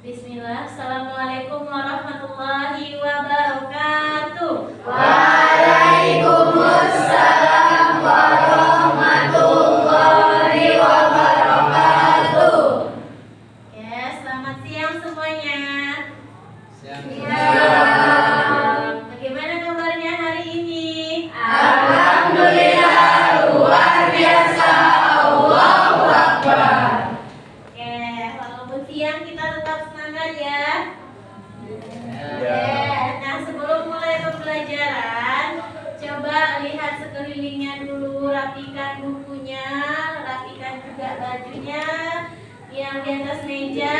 Bismillah. Assalamualaikum warahmatullahi wabarakatuh. Waalaikumsalam warahmatullahi wabarakatuh. Ya, selamat siang semuanya. Siang. Bagaimana kabarnya hari ini? Alhamdulillah luar biasa. Allahu Akbar. Oke, walaupun siang kita tetap semangat ya. Nah, sebelum mulai pembelajaran, coba lihat sekelilingnya dulu, rapikan bukunya, rapikan juga bajunya. Yang di atas meja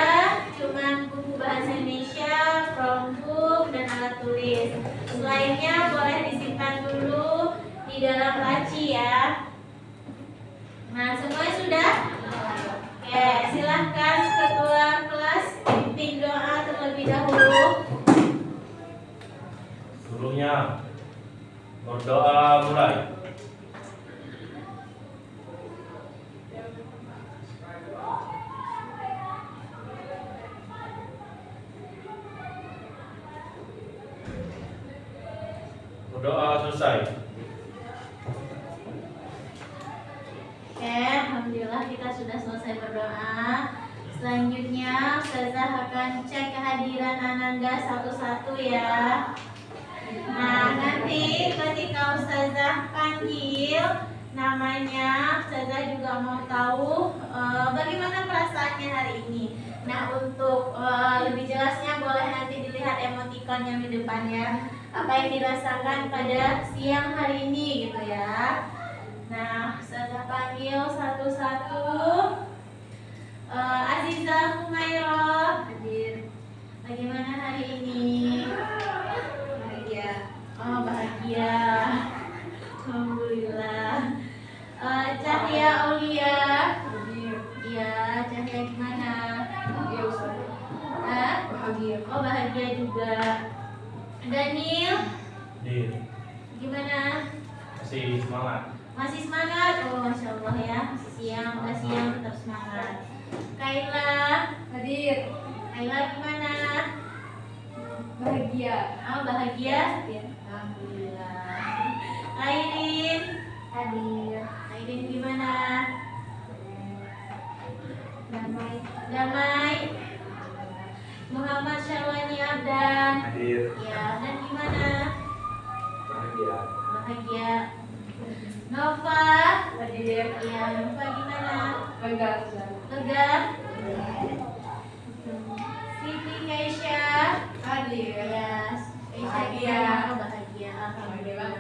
cuma buku bahasa Indonesia, Chromebook, dan alat tulis. Selainnya boleh disimpan dulu di dalam laci ya. Nah, semuanya sudah? Oke, silahkan ketua kelas pimpin doa terlebih dahulu. Gurunya berdoa mulai. Berdoa selesai. Oke, alhamdulillah kita sudah selesai berdoa. Selanjutnya Ustazah akan cek kehadiran Ananda satu-satu ya. Nah, nanti ketika Ustazah panggil namanya, Ustazah juga mau tahu bagaimana perasaannya hari ini. Nah, untuk lebih jelasnya boleh nanti dilihat emoticon yang di depannya, apa yang dirasakan pada siang hari ini gitu ya. Nah, Ustazah panggil satu-satu. Azizah Humairah hadir. Bagaimana hari ini? Bahagia. Oh, bahagia. Alhamdulillah. Cahya Aulia hadir. Iya, Cahya gimana? Bahagia Ustaz. Bahagia. Oh, bahagia juga. Daniel Gimana? Masih semangat. masih semangat. Oh, masya Allah ya. Masih siang, udah siang tetap semangat. Kaila Hadir. Kaila gimana? Bahagia. Oh, bahagia? Alhamdulillah. Airin Hadir. Airin gimana? Damai. Damai. Muhammad Syarwani Abdan. Hadir. Ya, dan gimana? Bahagia. Bahagia. Nova. Hadir. Ya, Nova gimana? Lega. Lega. Siti Keisha. Hadir. Ya, Keisha Bahagia. gimana? Oh, bahagia. Alhamdulillah.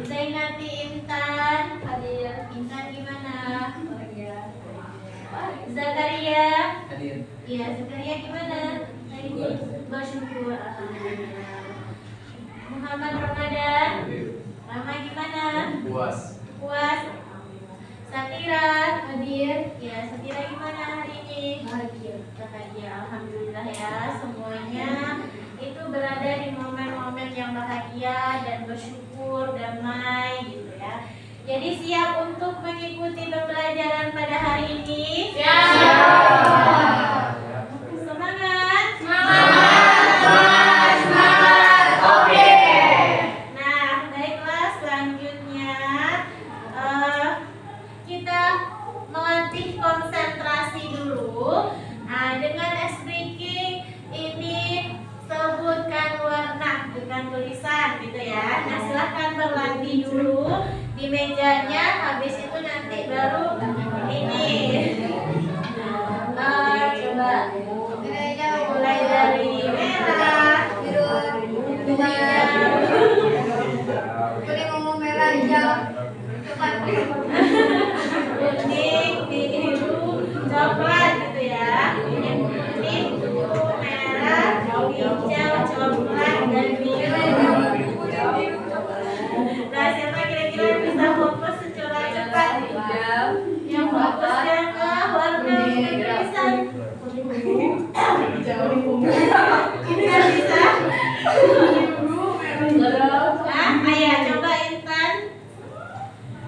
Zainati Intan. Hadir. Intan gimana? Bahagia. Zakaria. Hadir. Iya, Zakaria gimana? Hari ini bersyukur. Alhamdulillah. Muhammad Ramadan. Rama gimana? Puas. Puas. Satira hadir. Ya, Satira gimana hari ini? Bahagia. Bahagia. Alhamdulillah ya, semuanya itu berada di momen-momen yang bahagia dan bersyukur, damai gitu ya. Jadi siap untuk mengikuti pembelajaran pada hari ini? Semangat. Oke. Nah, baiklah, selanjutnya kita melatih konsentrasi dulu. Nah, dengan speaking ini sebutkan warna, bukan tulisan gitu ya. Nah, silahkan berlatih dulu di mejanya. Habis itu nanti baru ini. Coba mulai dari merah, Kuning, ungu, merah, hijau. Cepat. kuning, biru, coklat gitu ya. Kuning, merah, hijau, coklat, dan biru. Nah, siapa kira-kira yang bisa fokus secara cepat? Yang fokusnya ke warna tulisan. Ini nggak bisa. Ayah coba Intan.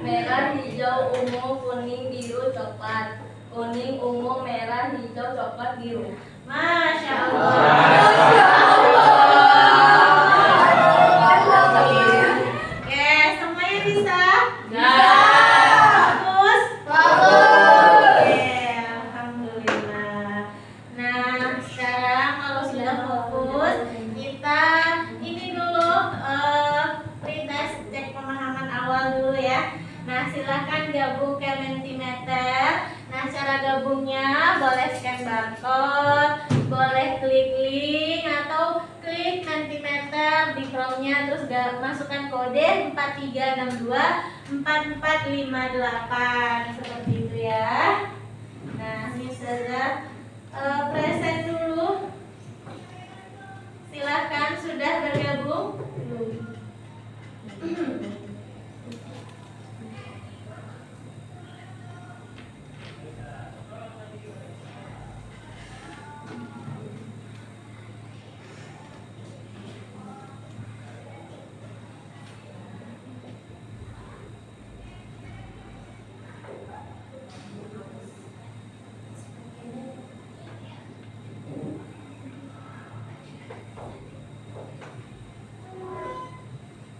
Merah, hijau, ungu, kuning, biru, coklat. Kuning, ungu, merah, hijau, coklat, biru. Masya Masya Oke, semuanya bisa? Ya. Bagus? Oke, alhamdulillah. Nah, sekarang kalau sudah fokus, kita ini dulu pretest cek pemahaman awal dulu ya. Nah, silakan gabung ke Mentimeter. Nah, cara gabungnya boleh scan barcode, boleh klik link atau klik Mentimeter di Chrome-nya terus masukkan kode 4362 4458 seperti itu ya. Nah, ini sudah present dulu. Silahkan sudah bergabung.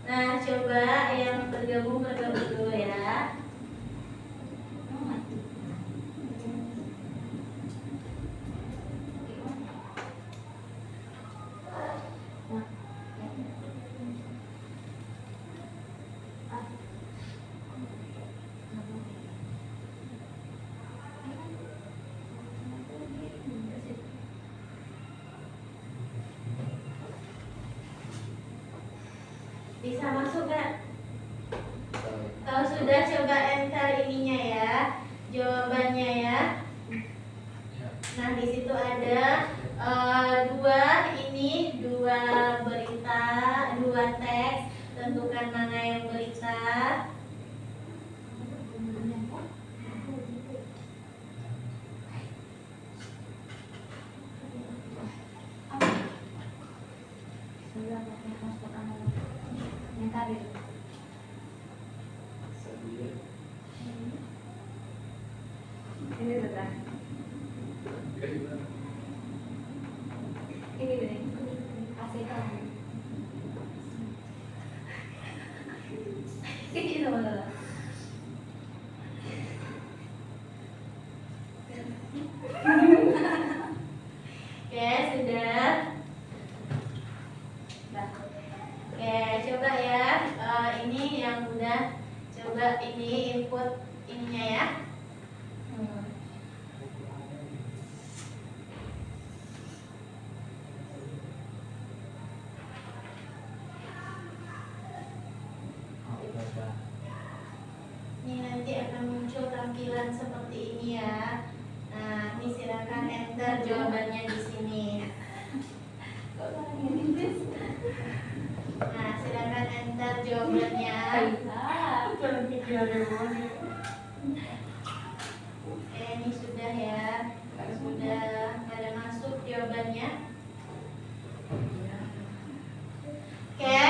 Nah, coba yang bergabung dulu ya. Bisa masuk gak? Kalau sudah coba enter ininya ya, jawabannya ya. Nah, di situ ada dua berita, dua teks. Tentukan mana yang berita. Ini sudah. Ini deh. Kasih tahu. Ini dulu. Oke, sudah. Oke, coba ya. Ini yang udah coba ini input ininya ya. Ini nanti akan muncul tampilan seperti ini ya. Nah, ini silakan enter jawabannya di sini. Nah, silakan enter jawabannya. Oke, ini sudah ya. Sudah pada masuk jawabannya. Oke,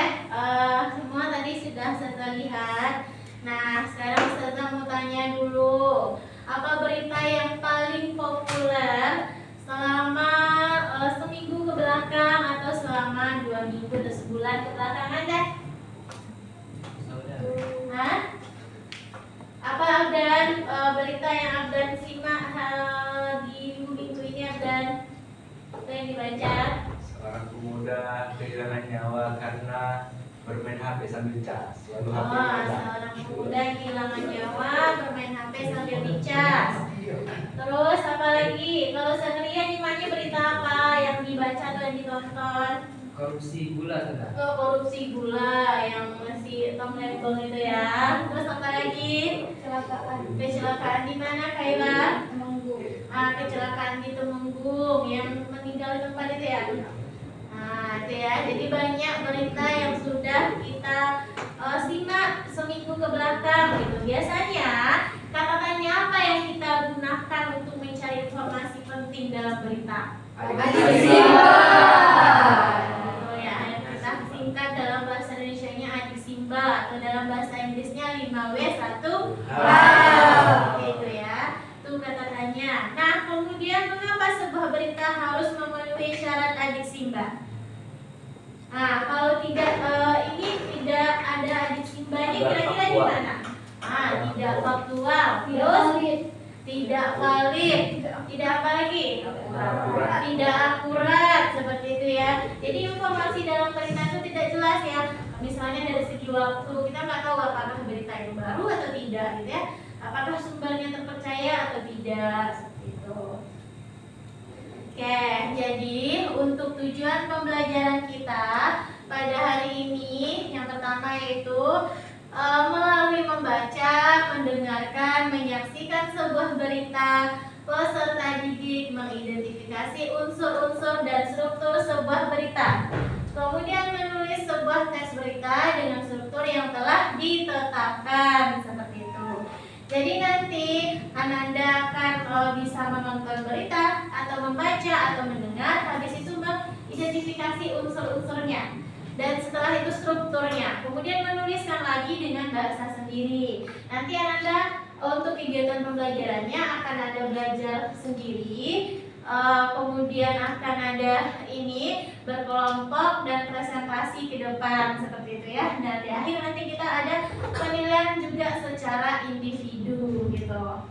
semua tadi sudah saya lihat. Nah, sekarang saya mau tanya dulu, apa berita yang paling populer selama seminggu ke belakang atau selama 2 minggu atau sebulan ke belakangan deh? Hah? Apa Abdan berita yang Abdan simak di minggu ini Abdan? Apa yang dibaca? Seorang pemuda kehilangan nyawa karena bermain HP sambil cas. Lalu HP Seorang pemuda kehilangan nyawa bermain HP sambil dicas. Terus apa lagi? Kalau seharian nyimaknya berita apa yang dibaca atau yang ditonton? korupsi gula sudah. Oh, korupsi gula yang masih top level itu ya. Terus apa lagi? Kecelakaan di mana Kaila? Kecelakaan di Temenggung yang meninggal di tempat itu ya. Nah, itu ya. Jadi banyak berita yang sudah kita simak seminggu ke belakang gitu. Biasanya kata tanya apa yang kita gunakan untuk mencari informasi penting dalam berita? Betul ya, yang kita singkat dalam bahasa Indonesianya adik Simba atau dalam bahasa Inggrisnya 5W1H. Itu ya. Itu kata tanya sumbernya. Nah, kemudian mengapa sebuah berita harus memenuhi syarat adiksi, Mbak? Nah, kalau tidak ini tidak ada adiksi Mbaknya, kira-kira gimana? Ah, tidak faktual, terus tidak valid, tidak apa lagi? Tidak akurat, seperti itu ya. Jadi informasi dalam berita itu tidak jelas ya. Misalnya dari segi waktu, kita nggak tahu apakah berita itu baru atau tidak, gitu ya. Apakah sumbernya terpercaya atau tidak, seperti itu. Oke, jadi untuk tujuan pembelajaran kita pada hari ini, yang pertama yaitu melalui membaca, mendengarkan, menyaksikan sebuah berita, peserta didik mengidentifikasi unsur-unsur dan struktur sebuah berita. Kemudian menulis sebuah teks berita dengan struktur yang telah ditetapkan, seperti itu. Jadi nanti Ananda akan bisa menonton berita atau membaca atau mendengar, habis itu mengidentifikasi unsur-unsurnya. Dan setelah itu strukturnya, kemudian menuliskan lagi dengan bahasa sendiri. Nanti Ananda untuk kegiatan pembelajarannya akan ada belajar sendiri, kemudian akan ada ini berkelompok dan presentasi ke depan, seperti itu ya. Dan di akhir nanti kita ada penilaian juga secara individu gitu.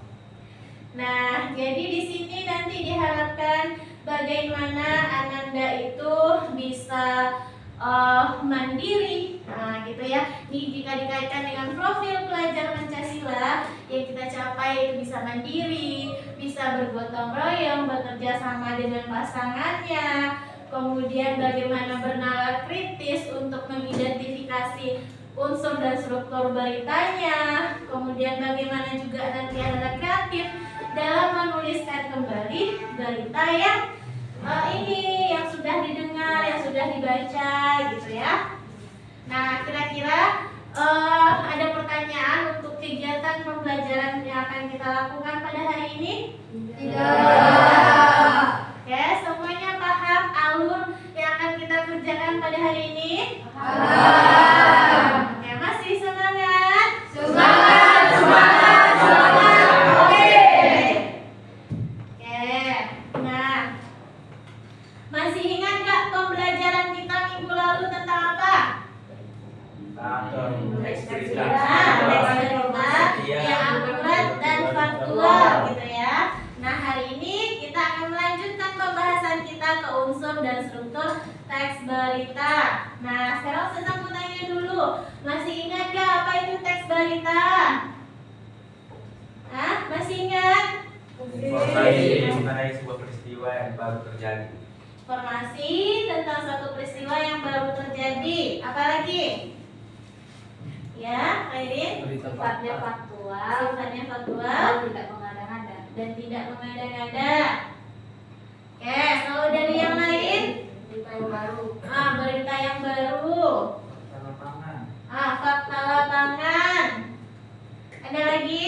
Nah, jadi di sini nanti diharapkan bagaimana Ananda itu bisa mandiri, nah gitu ya. Ini jika dikaitkan dengan profil pelajar Pancasila, yang kita capai itu bisa mandiri, bisa bergotong royong, bekerja sama dengan pasangannya, kemudian bagaimana bernalar kritis untuk mengidentifikasi unsur dan struktur beritanya, kemudian bagaimana juga nanti ada kreatif dalam menuliskan kembali berita yang ini yang sudah didengar, yang sudah dibaca, gitu ya. Nah, kira-kira ada pertanyaan untuk kegiatan pembelajaran yang akan kita lakukan pada hari ini? Tidak. Oke, semuanya paham alur yang akan kita kerjakan pada hari ini? Paham. Oke, masih semangat? Semangat, semangat, semangat. Oke. Nah, masih ingat gak pembelajaran kita minggu lalu tentang apa? Teks berita yang akurat dan faktual, gitu ya. Nah, hari ini kita akan melanjutkan pembahasan kita ke unsur dan struktur teks berita. Nah, sekarang saya mau tanya dulu, masih ingat gak apa itu teks berita? Hah? Masih ingat? Informasi mengenai sebuah peristiwa yang baru terjadi. Informasi tentang suatu peristiwa yang baru terjadi. Apa lagi? Ya, Airin? Sifatnya faktual Sifatnya faktual dan tidak mengada-ngada. dan tidak mengada-ngada. Oke, kalau dari yang lain? Berita yang baru. Berita yang baru. Lapangan. Fakta lapangan. Ada lagi?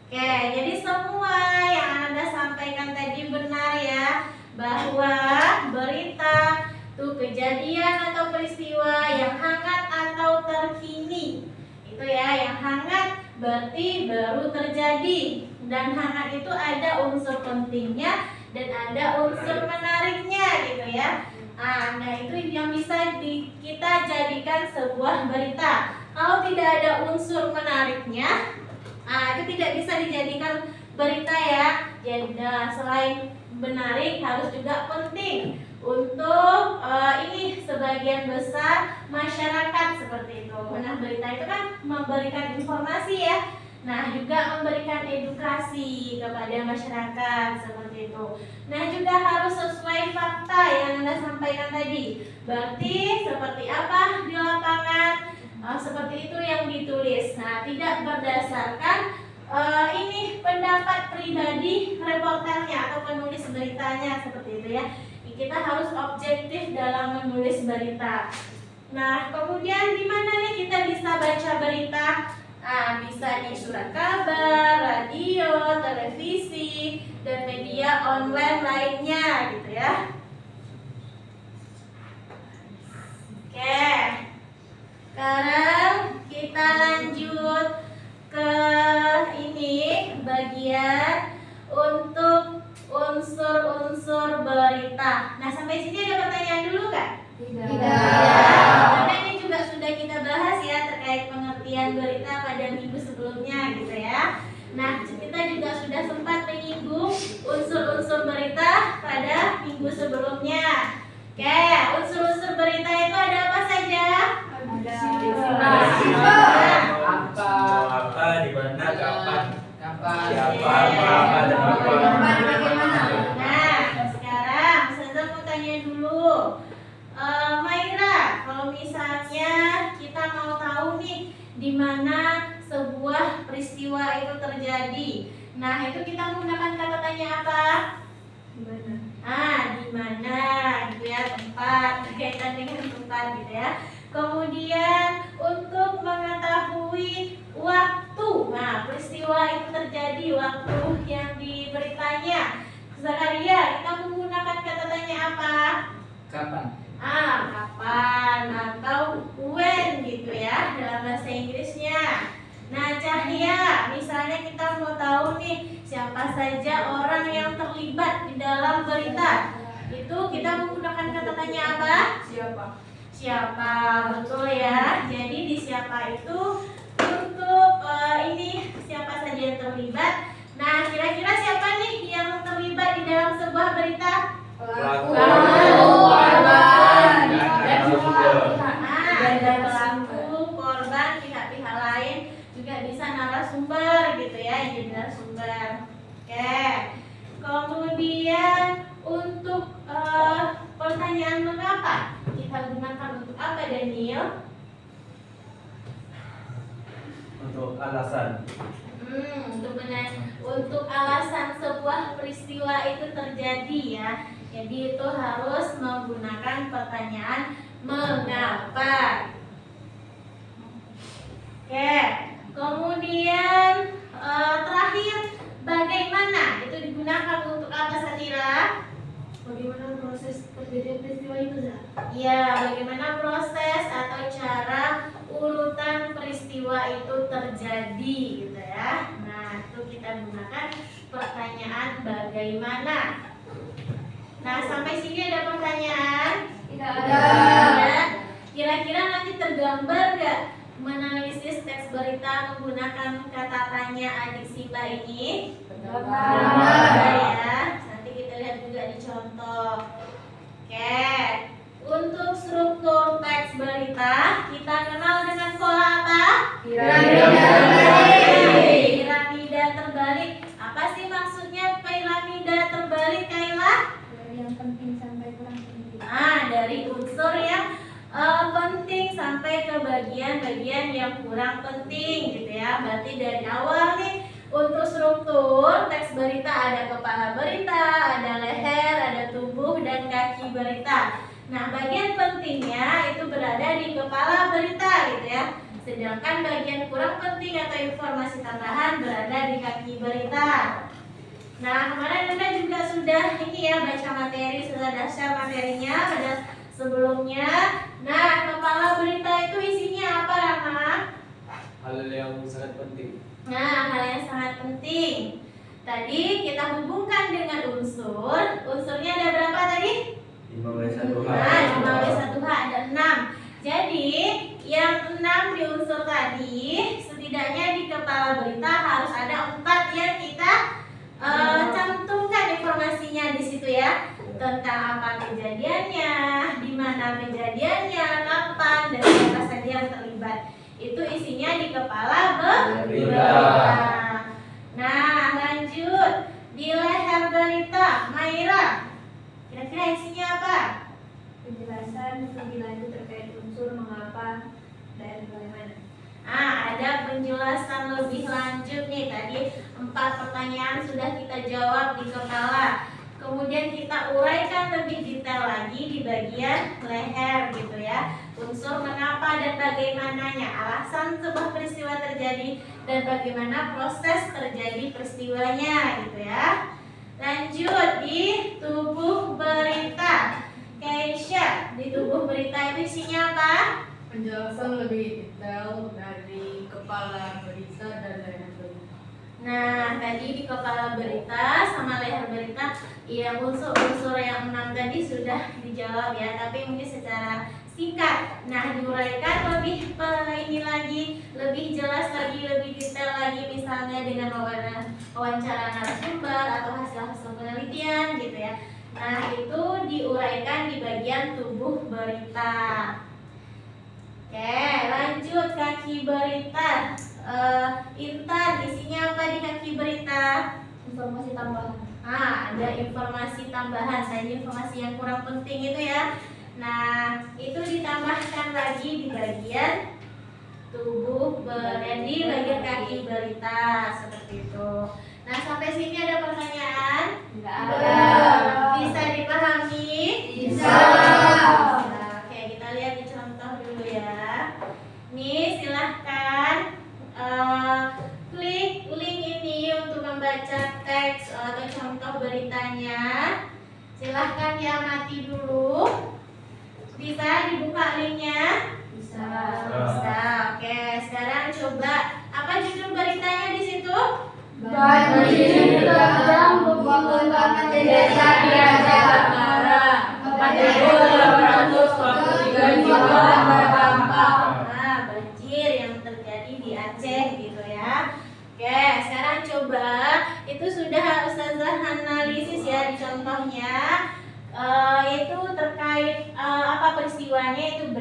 Oke, jadi semua yang Anda sampaikan tadi benar ya, bahwa berita itu kejadian atau peristiwa yang hangat atau terkini. Itu ya, yang hangat berarti baru terjadi, dan hangat itu ada unsur pentingnya dan ada unsur menariknya, gitu ya. Nah, itu yang bisa kita jadikan sebuah berita. Kalau tidak ada unsur menariknya, itu tidak bisa dijadikan berita ya. Jadi selain menarik harus juga penting untuk ini sebagian besar masyarakat, seperti itu. Nah, berita itu kan memberikan informasi ya. Nah, juga memberikan edukasi kepada masyarakat, seperti itu. Nah, juga harus sesuai fakta yang Anda sampaikan tadi. Berarti seperti apa di lapangan, seperti itu yang ditulis. Nah, tidak berdasarkan ini pendapat pribadi reporternya atau penulis beritanya, seperti itu ya. Kita harus objektif dalam menulis berita. Nah, kemudian di mana nih kita bisa baca berita? Bisa di surat kabar, radio, televisi, dan media online lainnya, gitu ya. Oke, sekarang kita lanjut ke ini bagian untuk unsur-unsur berita. Nah, sampai sini ada pertanyaan dulu nggak? Tidak. Karena ini juga sudah kita bahas ya terkait pengertian berita pada minggu sebelumnya gitu ya. Nah, kita juga sudah sempat menyinggung unsur-unsur berita pada minggu sebelumnya. Oke, unsur-unsur berita itu ada apa saja? Apa, di mana, kapan, siapa, apa, dan apa. Nah, sekarang saya mau tanya dulu, Maira, kalau misalnya kita mau tahu nih di mana sebuah peristiwa itu terjadi, nah itu kita menggunakan kata tanya apa? Di mana, gitu ya, tempat, berkaitan dengan tempat, gitu ya. Kemudian untuk mengetahui waktu, nah peristiwa itu terjadi waktu yang diberitanya. Zakaria, kita menggunakan kata tanya apa? Kapan? Kapan atau when gitu ya dalam bahasa Inggrisnya. Nah, Cahya, misalnya kita mau tahu nih siapa saja orang yang terlibat di dalam berita. Itu kita menggunakan kata tanya apa? Siapa, betul ya. Jadi di siapa itu untuk ini siapa saja yang terlibat. Nah, kira-kira siapa nih yang terlibat di dalam sebuah berita? Pelaku. Ada pelaku, korban, pihak-pihak lain, juga bisa narasumber gitu ya, yang jadi narasumber. Oke. Kemudian untuk pertanyaan mengapa kita gunakan untuk apa, Daniel? Untuk alasan. Untuk alasan sebuah peristiwa itu terjadi ya. Jadi itu harus menggunakan pertanyaan mengapa. Oke. Kemudian terakhir bagaimana itu digunakan untuk apa, Satira? Bagaimana proses terjadinya peristiwa itu, Zah? Ya, bagaimana proses atau cara urutan peristiwa itu terjadi gitu ya. Nah, itu kita gunakan pertanyaan bagaimana. Nah, sampai sini ada pertanyaan? Tidak Ya. Kira-kira nanti tergambar nggak menganalisis teks berita menggunakan kata tanya adik Siba ini? Tergambar ya. Nanti kita lihat juga di contoh. Oke. Untuk struktur teks berita kita kenal dengan pola apa? Piramida terbalik. Apa sih maksudnya piramida terbalik, Kaila? Dari yang penting sampai kurang penting. Dari unsur yang penting sampai ke bagian-bagian yang kurang penting gitu ya. Berarti dari awal nih untuk struktur teks berita ada kepala berita, ada leher, ada tubuh dan kaki berita. Nah, bagian pentingnya itu berada di kepala berita gitu ya. Sedangkan bagian kurang penting atau informasi tambahan berada di kaki berita. Nah, kemarin Anda juga sudah ini ya baca materi, sudah dasar materinya pada sebelumnya. Nah, kepala berita itu isinya apa, Rama? Hal yang sangat penting. Nah, hal yang sangat penting. Tadi kita hubungkan dengan unsur. Unsurnya ada berapa tadi? 5W1H. Nah, 5W1H ada 6. Jadi, yang 6 di unsur tadi, setidaknya di kepala berita harus ada 4 yang kita cantumkan informasinya di situ ya. Tentang apa kejadiannya, di mana kejadiannya, kapan, dan siapa saja yang terlibat. Itu isinya di kepala berita. Nah, lanjut di leher berita, Maira. Kira-kira isinya apa? Penjelasan lebih lanjut terkait unsur mengapa dan bagaimana. Ada penjelasan lebih lanjut nih. Tadi 4 pertanyaan sudah kita jawab di kepala. Kemudian kita uraikan lebih detail lagi di bagian leher gitu ya. Unsur mengapa dan bagaimananya, alasan sebuah peristiwa terjadi dan bagaimana proses terjadi peristiwanya gitu ya. Lanjut di tubuh berita. Keisha, di tubuh berita itu isinya apa? Penjelasan lebih detail dari kepala berita dan leher berita. Nah, tadi di kepala berita sama leher berita, ya unsur-unsur yang 6 tadi sudah dijawab ya, tapi mungkin secara singkat. Nah, diuraikan lebih ini lagi, lebih jelas lagi, lebih detail lagi, misalnya dengan wawancara narasumber atau hasil-hasil penelitian gitu ya. Nah, itu diuraikan di bagian tubuh berita. Oke, lanjut kaki berita. Intan, isinya apa di kaki berita? Informasi tambahan. Ada informasi tambahan, tadi informasi yang kurang penting itu ya. Nah, itu ditambahkan lagi di bagian tubuh di bagian kaki berita seperti itu. Nah, sampai sini ada pertanyaan? Enggak Ada. Bisa dipahami? Bisa. Nah, oke, kita lihat di contoh dulu ya. Nih, silahkan klik link ini untuk membaca teks atau contoh beritanya. Silahkan diamati dulu. Bisa dibuka linknya? Bisa. Bisa. Oke, sekarang coba apa judul beritanya di situ? Banjir terjang membuat desa di Aceh Tenggara. 4.843 jiwa terdampak. Nah, banjir yang terjadi di Aceh gitu ya. Oke, sekarang coba itu sudah Ustazah analisis ya di contohnya. Itu terkait apa peristiwanya, itu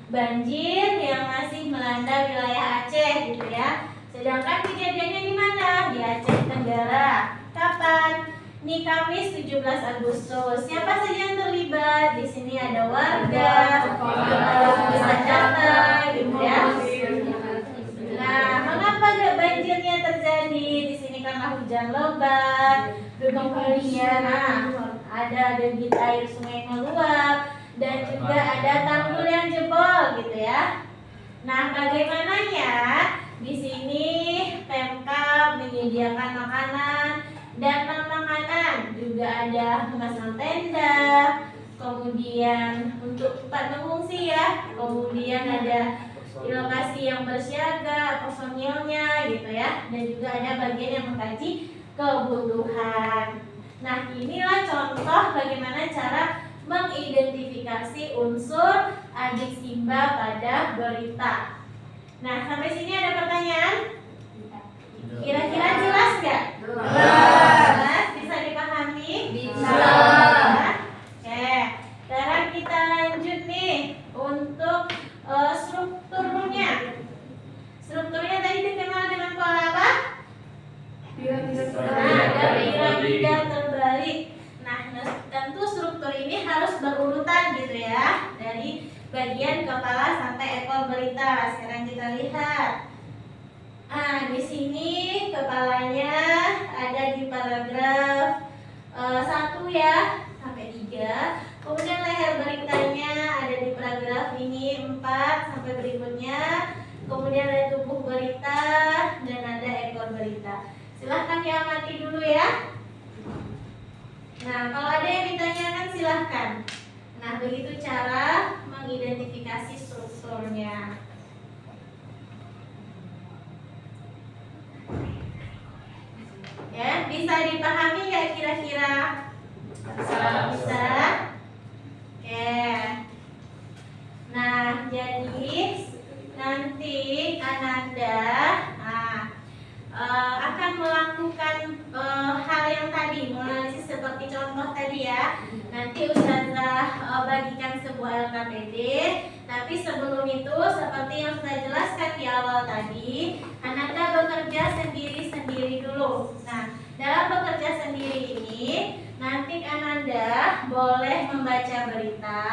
banjir yang masih melanda wilayah Aceh gitu ya. Sedangkan kejadiannya di mana? Di Aceh Tenggara. Kapan? Ini Kamis 17 Agustus. Siapa saja yang terlibat? Di sini ada warga, bisa data gitu ya. Nah, mengapa banjirnya terjadi? Di sini karena hujan lebat, kemudian ada debit air sungai meluap, dan juga ada tanggul yang jebol gitu ya. Nah, bagaimananya? Di sini Pemkab menyediakan makanan dan non-makanan, juga ada memasang tenda, kemudian untuk tempat mengungsi ya, kemudian ada di lokasi yang bersiaga, personilnya gitu ya, dan juga ada bagian yang mengkaji kebutuhan. Nah, inilah contoh bagaimana cara mengidentifikasi unsur adik Simba pada berita. Nah, sampai sini ada pertanyaan? Kira-kira jelas nggak? Jelas? Bisa dipahami? Bisa. Oke, sekarang kita lanjut nih untuk strukturnya. Strukturnya tadi dikenal dengan pola apa? Ada piramida terbalik. Nah, tentu struktur ini harus berurutan gitu ya, dari bagian kepala sampai ekor berita. Sekarang kita lihat. Di sini kepalanya ada di paragraf 1 ya sampai 3. Kemudian leher beritanya ada di paragraf ini 4 sampai berikutnya. Kemudian ada tubuh berita dan ada ekor berita. Silahkan diamati dulu ya. Nah, kalau ada yang ditanyakan silahkan. Nah, begitu cara mengidentifikasi strukturnya. Ya, bisa dipahami nggak kira-kira? Bisa. Oke. Nah, jadi nanti Ananda akan melakukan hal yang tadi, menganalisis seperti contoh tadi ya. Nanti Ustazah bagikan sebuah LKPD, tapi sebelum itu seperti yang sudah jelaskan di awal tadi, Ananda bekerja sendiri-sendiri dulu. Nah, dalam bekerja sendiri ini, nanti Ananda boleh membaca berita,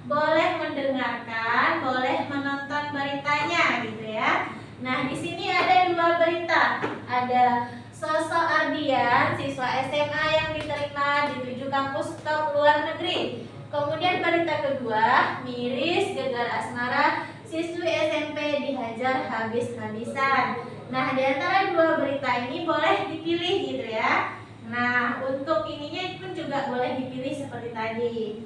boleh mendengarkan, boleh menonton beritanya gitu ya. Nah, di sini ada 2 berita. Ada sosok Ardian, siswa SMA yang diterima di 7 kampus top luar negeri. Kemudian berita kedua, Miris gagal asmara, siswi SMP dihajar habis-habisan. Nah, di antara 2 berita ini boleh dipilih gitu ya. Nah, untuk ininya pun juga boleh dipilih seperti tadi.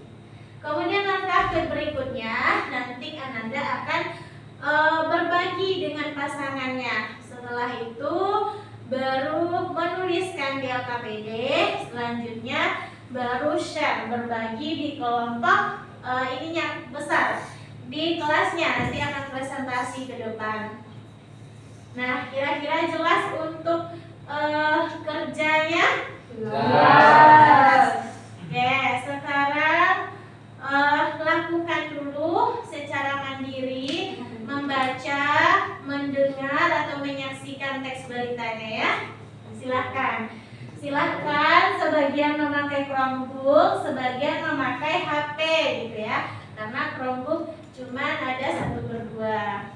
Kemudian langkah berikutnya, nanti Ananda akan berbagi dengan pasangannya. Setelah itu baru menuliskan di LKPD, selanjutnya baru share, berbagi di kelompok ininya besar di kelasnya, nanti akan presentasi ke depan. Nah, kira-kira jelas untuk kerjanya? Jelas. Oke, sekarang lakukan dulu secara mandiri, membaca, mendengar atau menyaksikan teks beritanya ya. Silahkan. Silahkan, sebagian memakai Chromebook, sebagian memakai HP gitu ya. Karena Chromebook cuma ada 1/2.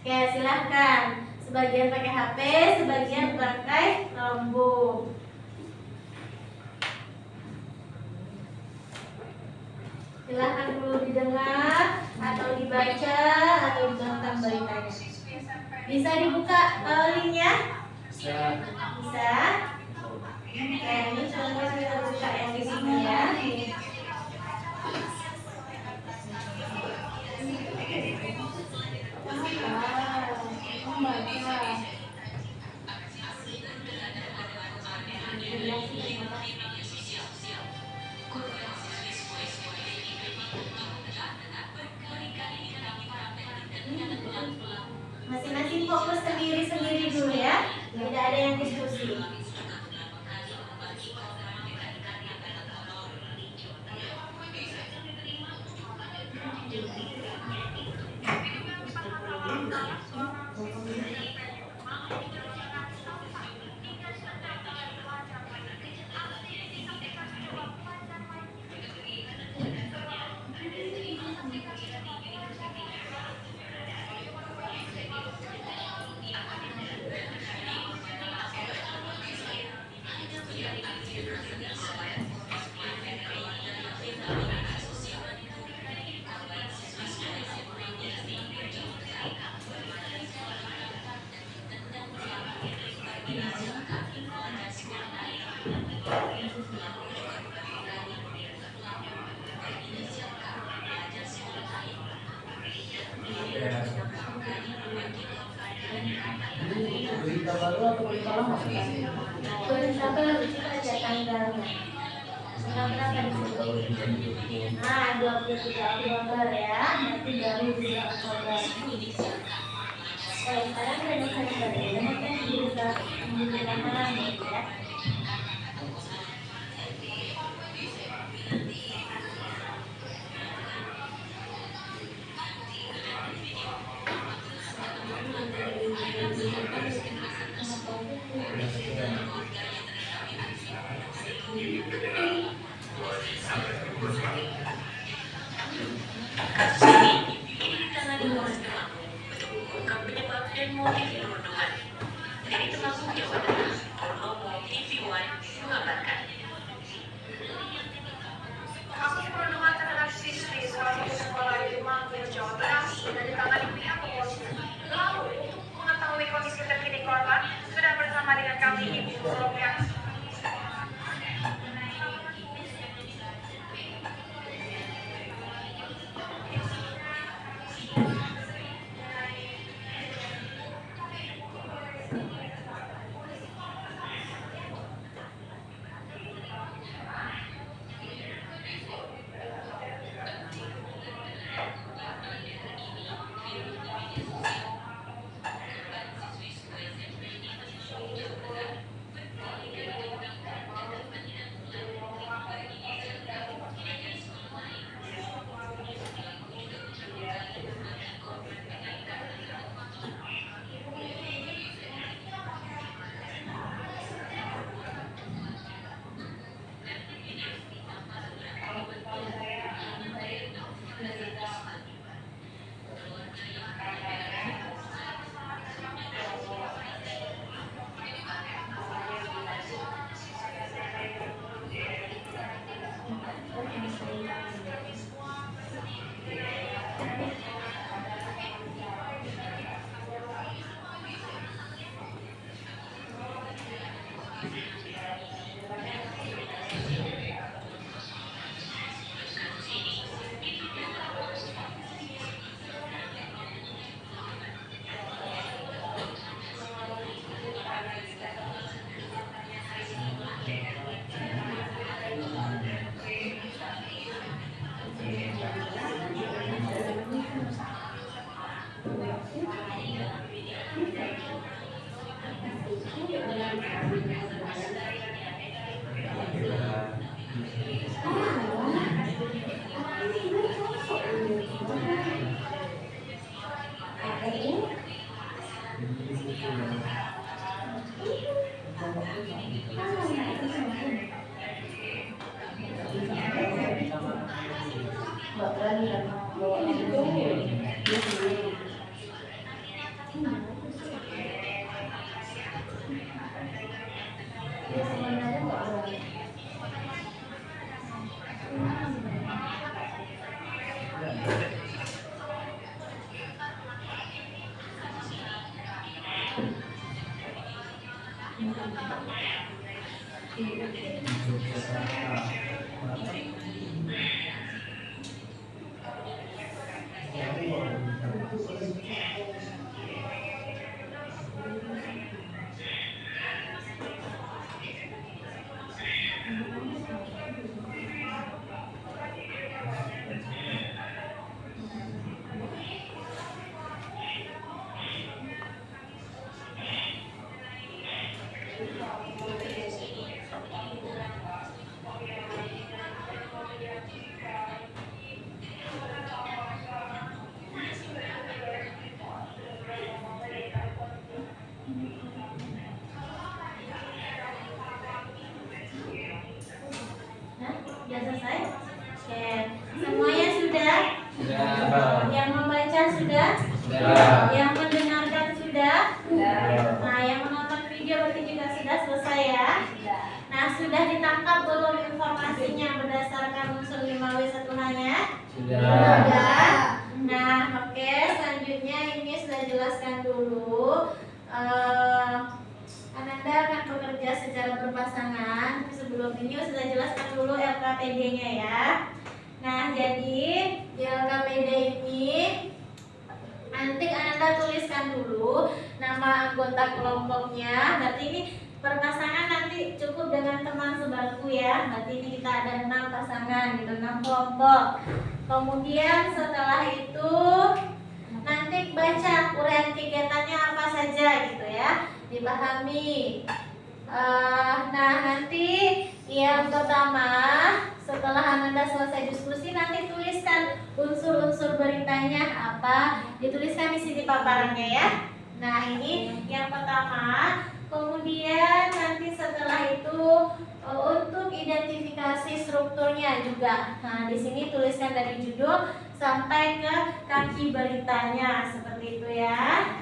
Oke, silahkan. Sebagian pakai HP, sebagian pakai Chromebook. Silahkan dulu didengar atau dibaca atau ditonton beritanya. Bisa dibuka linknya? Bisa. Oke, ini contoh kita buka yang di sini ya. Masing-masing fokus sendiri-sendiri dulu ya. Tidak ada yang diskusi. Berita baru atau berita lama? Berita baru, coba aja tanggalnya. Tanggal berapa di sini? Nah, 23 Oktober ya. Nanti baru 2 Oktober. Sekarang ada November ya. Nanti berita malam ya. Kasus perundungan terhadap siswi salah satu sekolah di Magelang, Jawa Tengah sudah ditangani pihak kepolisian. Lalu, untuk mengetahui kondisi terkini korban, sudah bersama dengan kami Ibu Robian. Nggak berani kan bawa itu. Dia sebenarnya nggak berani. Nah, sudah selesai? Oke, semuanya sudah? Yang membaca sudah? Yang mendengarkan sudah? Nah, yang menonton video berarti juga sudah selesai ya? Nah, sudah ditangkap belum informasinya berdasarkan unsur 5W1H-nya? Sudah. Nah, oke, selanjutnya ini sudah jelaskan dulu. Ananda akan bekerja secara berpasangan. Sebelum ini sudah jelaskan dulu LKPD-nya ya. Nah, jadi di LKPD ini nanti Ananda tuliskan dulu nama anggota kelompoknya. Berarti ini perpasangan nanti cukup dengan teman sebangku ya. Berarti ini kita ada 6 pasangan gitu, 6 kelompok. Kemudian setelah itu nanti baca uraian kegiatannya apa saja gitu ya, dipahami. Nah, nanti yang pertama setelah Ananda selesai diskusi nanti tuliskan unsur-unsur beritanya apa, dituliskan di sini paparannya ya. Nah, ini yang pertama. Kemudian nanti setelah itu untuk identifikasi strukturnya juga. Nah, di sini tuliskan dari judul sampai ke kaki beritanya seperti itu ya.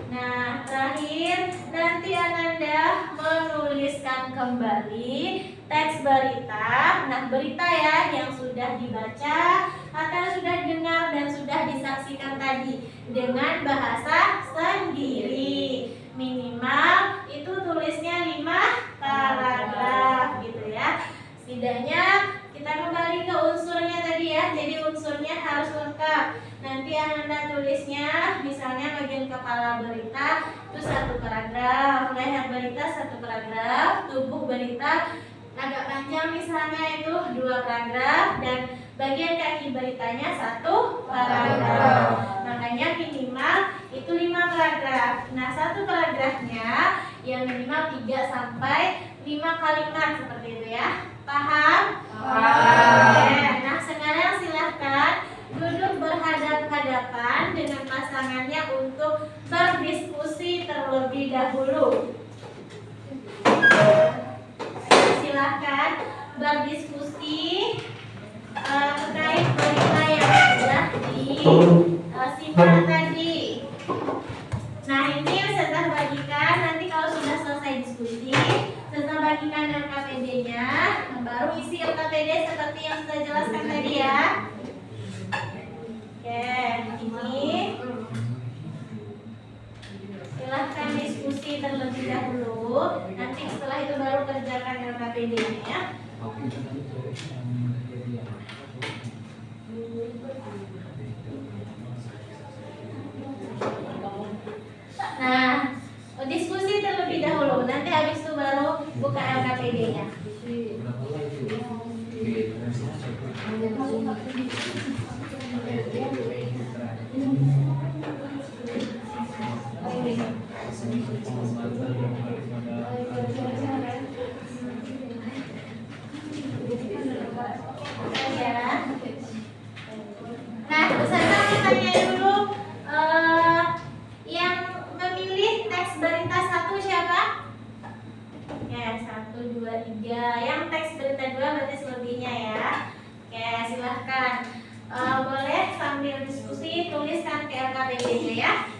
Nah, terakhir nanti Ananda menuliskan kembali teks berita. Nah, berita ya yang sudah dibaca atau sudah dengar dan sudah disaksikan tadi dengan bahasa sendiri. Minimal itu tulisnya 5 paragraf gitu ya. Setidaknya kita kembali ke unsurnya tadi ya. Jadi unsurnya harus lengkap. Nanti Ananda tulisnya misalnya bagian kepala berita itu 1 paragraf, leher berita 1 paragraf, tubuh berita agak panjang misalnya itu 2 paragraf, dan bagian kaki beritanya 1 paragraf. Makanya minimal itu 5 paragraf. Nah, 1 paragrafnya yang minimal 3 sampai 5 kalimat seperti itu ya. Paham? Oke. Nah, sekarang silahkan duduk berhadap-hadapan dengan pasangannya untuk berdiskusi terlebih dahulu. Silahkan berdiskusi terkait berita yang sudah disimak tadi. Nah, ini Ustazah bagikan. Nanti kalau sudah selesai diskusi, Ustazah bagikan LKPD-nya. Baru isi LKPD seperti yang sudah jelaskan tadi ya. Oke, ini silahkan diskusi terlebih dahulu. Nanti setelah itu baru kerjakan LKPD-nya ya. Nah, diskusi terlebih dahulu. Nanti habis itu baru buka LKPD-nya. Nah, Ustazah mau tanya dulu, yang memilih teks berita 1 siapa? 1, 2, 3. Yang teks berita 2 berarti selebihnya ya. Oke, silahkan. Boleh sambil diskusi tuliskan PLKBG-nya ya.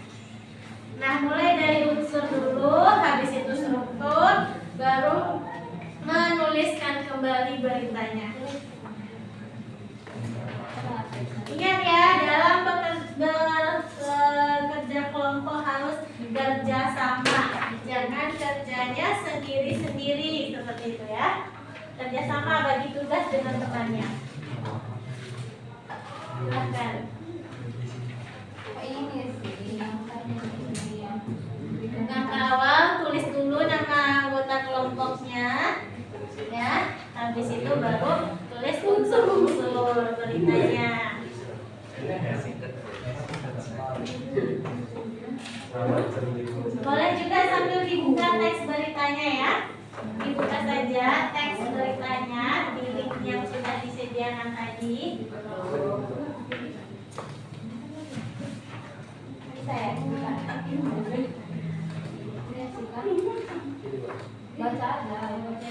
Nah, mulai dari unsur dulu, habis itu struktur, baru menuliskan kembali beritanya. Ingat ya, dalam bekerja kelompok harus kerja sama. Jangan kerjanya sendiri-sendiri seperti itu ya. Kerja sama, bagi tugas dengan temannya. Silakan. Ini sih yang tadi yang Langkah awal tulis dulu nama anggota kelompoknya, ya. Habis itu baru tulis unsur-unsur beritanya. Boleh juga sambil dibuka teks beritanya ya. Dibuka saja teks beritanya di link yang sudah disediakan tadi. saya baca ada baca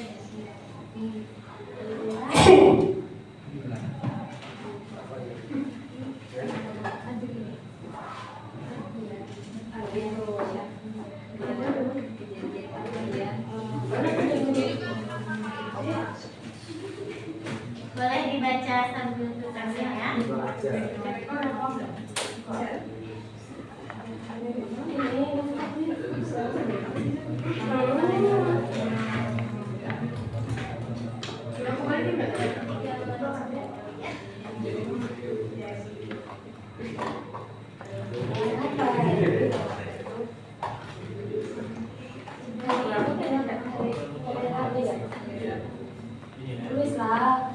Boleh dibaca sambil tugasnya ya. tulislah.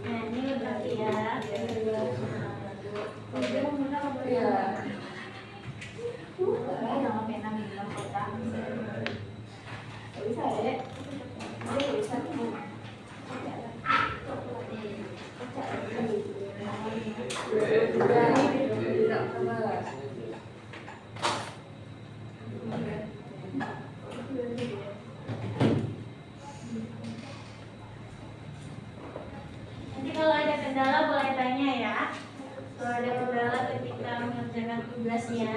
Nah, ini berarti ya. Jangan pena minum kota. Bisa ya? Bisa. Nanti kalau ada kendala boleh tanya ya. Kalau ada kendala ketika mengerjakan tugasnya.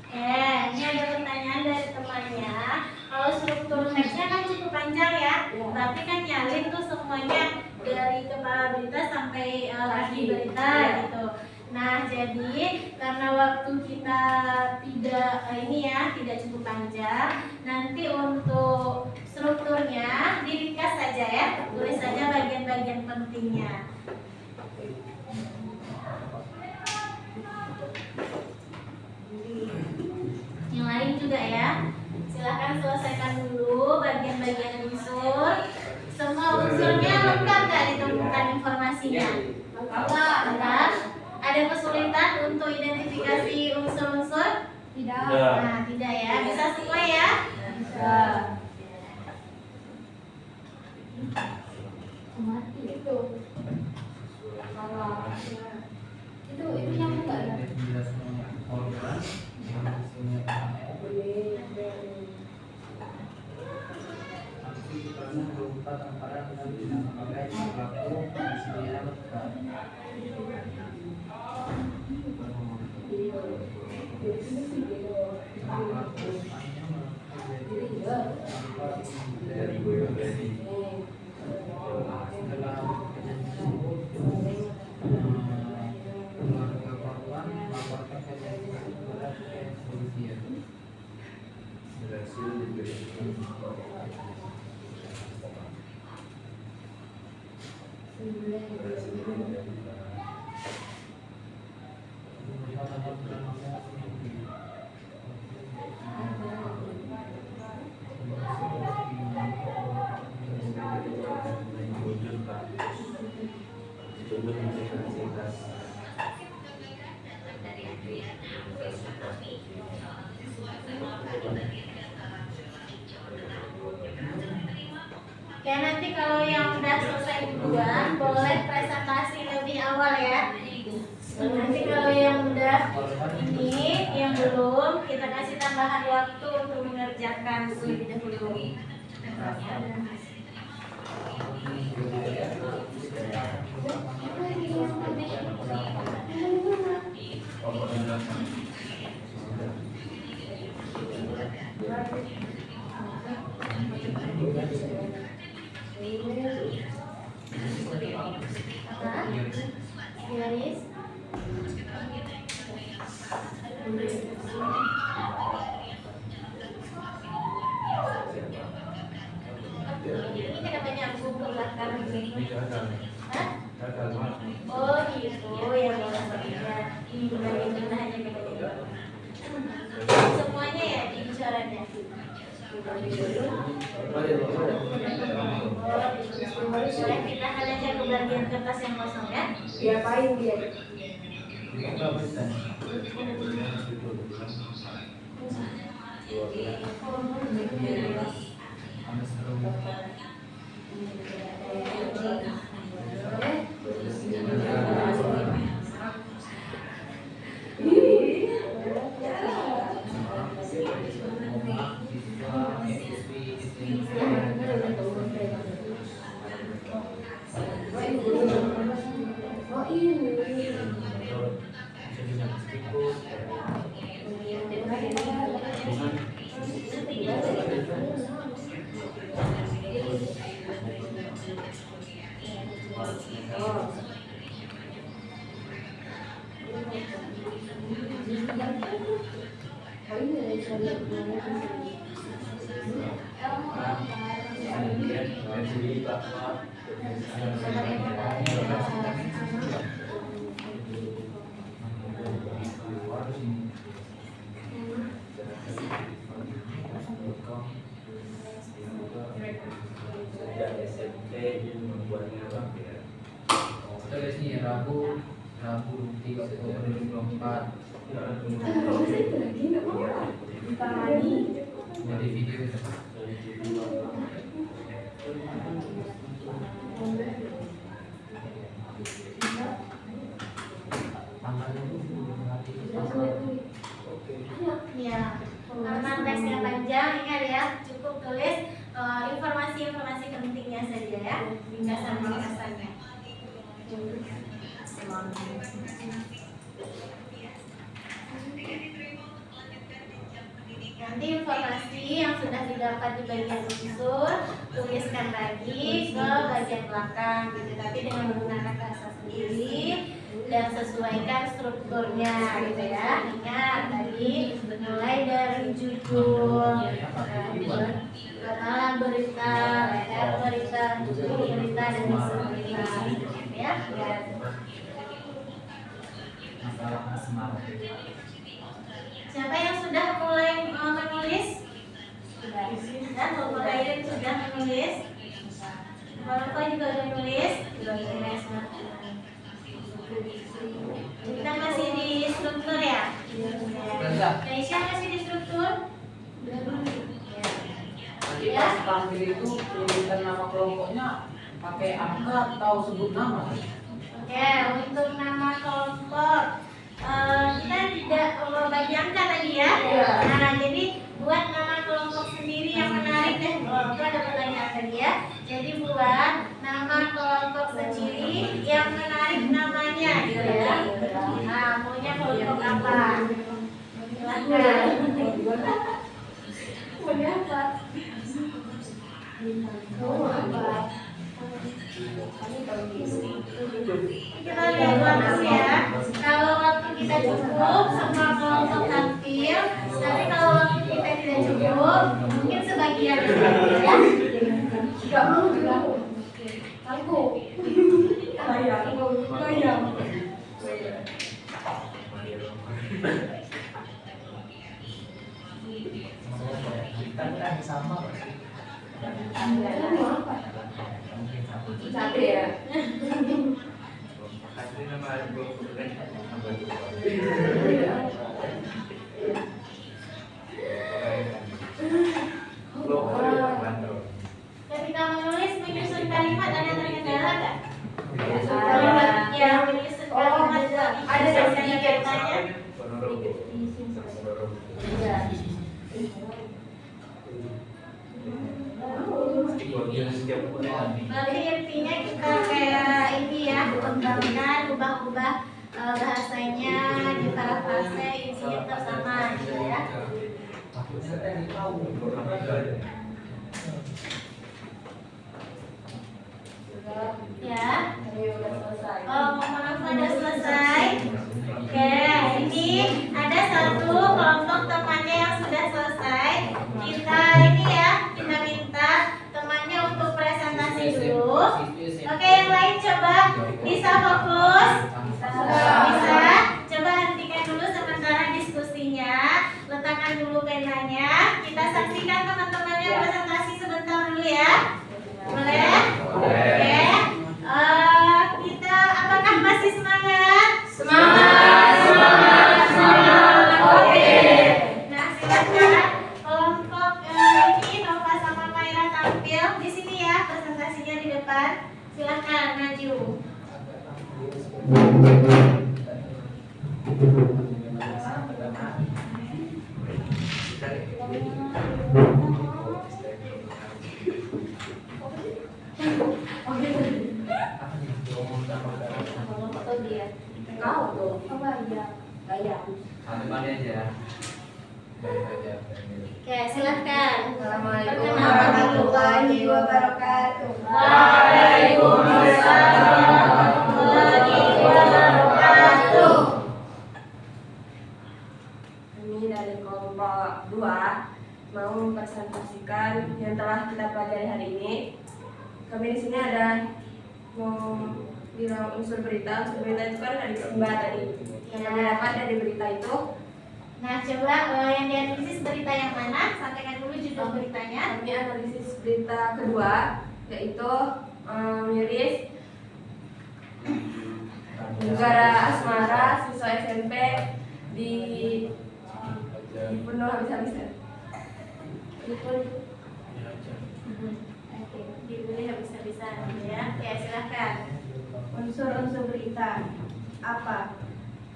Ini ada pertanyaan dari temannya. Kalau struktur teksnya kan cukup panjang ya, tapi kan nyalin tuh semuanya dari kepala berita sampai akhir berita gitu. Nah, jadi karena waktu kita tidak cukup panjang, nanti untuk strukturnya diringkas saja ya, tulis saja bagian-bagian bagian pentingnya. Yang lain juga ya. Silahkan selesaikan dulu bagian-bagian unsur. Semua unsurnya lengkap nggak ditemukan informasinya? Lengkap. Ada kesulitan untuk identifikasi unsur-unsur? Tidak. Nah, tidak ya. Bisa semua ya? Bisa. Mati itu. Salah. Itu nyambung nggak ya? Ya, nanti kalau yang udah selesai duluan boleh presentasi lebih awal ya. Nanti kalau yang udah ini, yang belum, kita kasih tambahan waktu untuk mengerjakan terlebih dahulu. Garis. Ini tidak banyak buku belakang ini. Hah? Oh gitu, ya boleh boleh. Ini benar-benar hanya kebanyakan. Semuanya ya di corannya. Boleh kita aja ke bagian kertas yang kosong ya. Diapain dia? Oh ini. Sejak SMP membuatnya ya. Terus nih Rabu 3 Oktober 2024 dari video Ya, karena teksnya panjang, ingat ya, cukup tulis informasi-informasi pentingnya saja ya, ringkasan-ringkasannya. Nanti informasi yang sudah didapat di bagian unsur tuliskan lagi ke bagian belakang gitu, tapi dengan menggunakan bahasa sendiri dan sesuaikan strukturnya gitu ya. Ingat tadi mulai dari judul, katakan berita, berita dan sebagainya. Ya. Masalah asmara. Siapa yang sudah mulai menulis? Sudah. Bapak Airin sudah menulis. Bapak juga sudah menulis. Kita masih di struktur ya. Aisyah masih di struktur. Nanti pas tampil itu tuliskan nama kelompoknya pakai angka atau sebut nama. Oke, untuk nama kelompok kita tidak bagi angka tadi ya. Nah, jadi buat nama kelompok sendiri yang menarik deh. Itu ada pertanyaan tadi ya. Jadi buat nama kelompok sendiri yang menarik namanya gitu ya. Nah, maunya kelompok apa? Silakan. Punya apa? Kita lihat waktu ya. Kalau waktu kita cukup, semua kelompok tampil. Tapi kalau waktu kita tidak cukup, mungkin sebagian ya. Gak mau juga. Aku. Bayang. Kita sama. Mau apa? Capek ya. Kasih nama kelompok kan apa itu? Kelompok Bandung. Ketika menulis menyusun kalimat ada terkendala nggak? Kalimat yang menyusun kalimat ada biasanya katanya. Berarti intinya kita kayak ini ya, kembangkan, ubah-ubah bahasanya, diparafrase, isinya tetap sama gitu ya. Ya. Oh, mohon maaf sudah selesai. Oke, ini ada satu kelompok temannya yang sudah selesai. Kita ini ya, kita minta temannya untuk presentasi dulu. Oke, yang lain coba bisa fokus. Bisa. Coba hentikan dulu sementara diskusinya. Letakkan dulu penanya. Kita saksikan teman-temannya presentasi sebentar dulu ya. Boleh? Oke. Kita apakah masih semangat? Semangat. Oke. Nah, silakan kelompok ini Nova sama Maira tampil di sini ya, presentasinya di depan. Silakan maju. Kau tuh. Apa ya? Bayang. Temannya aja. Baik aja. Oke, silakan. Assalamualaikum Perkenalkan dulu. warahmatullahi wabarakatuh. Waalaikumsalam warahmatullahi wabarakatuh. Kami dari kelompok 2 mau mempresentasikan yang telah kita pelajari hari ini. Kami di sini ada mau bilang unsur berita. Unsur berita itu kan dari Simba tadi. Yang kami dapat dari berita itu. Nah, coba yang dianalisis berita yang mana? Sampaikan dulu judul beritanya. Kami analisis berita kedua, yaitu miris negara asmara siswa SMP dibunuh habis-habisan. Dibeli habis-habisan ya. Ya, silakan. Unsur-unsur berita apa?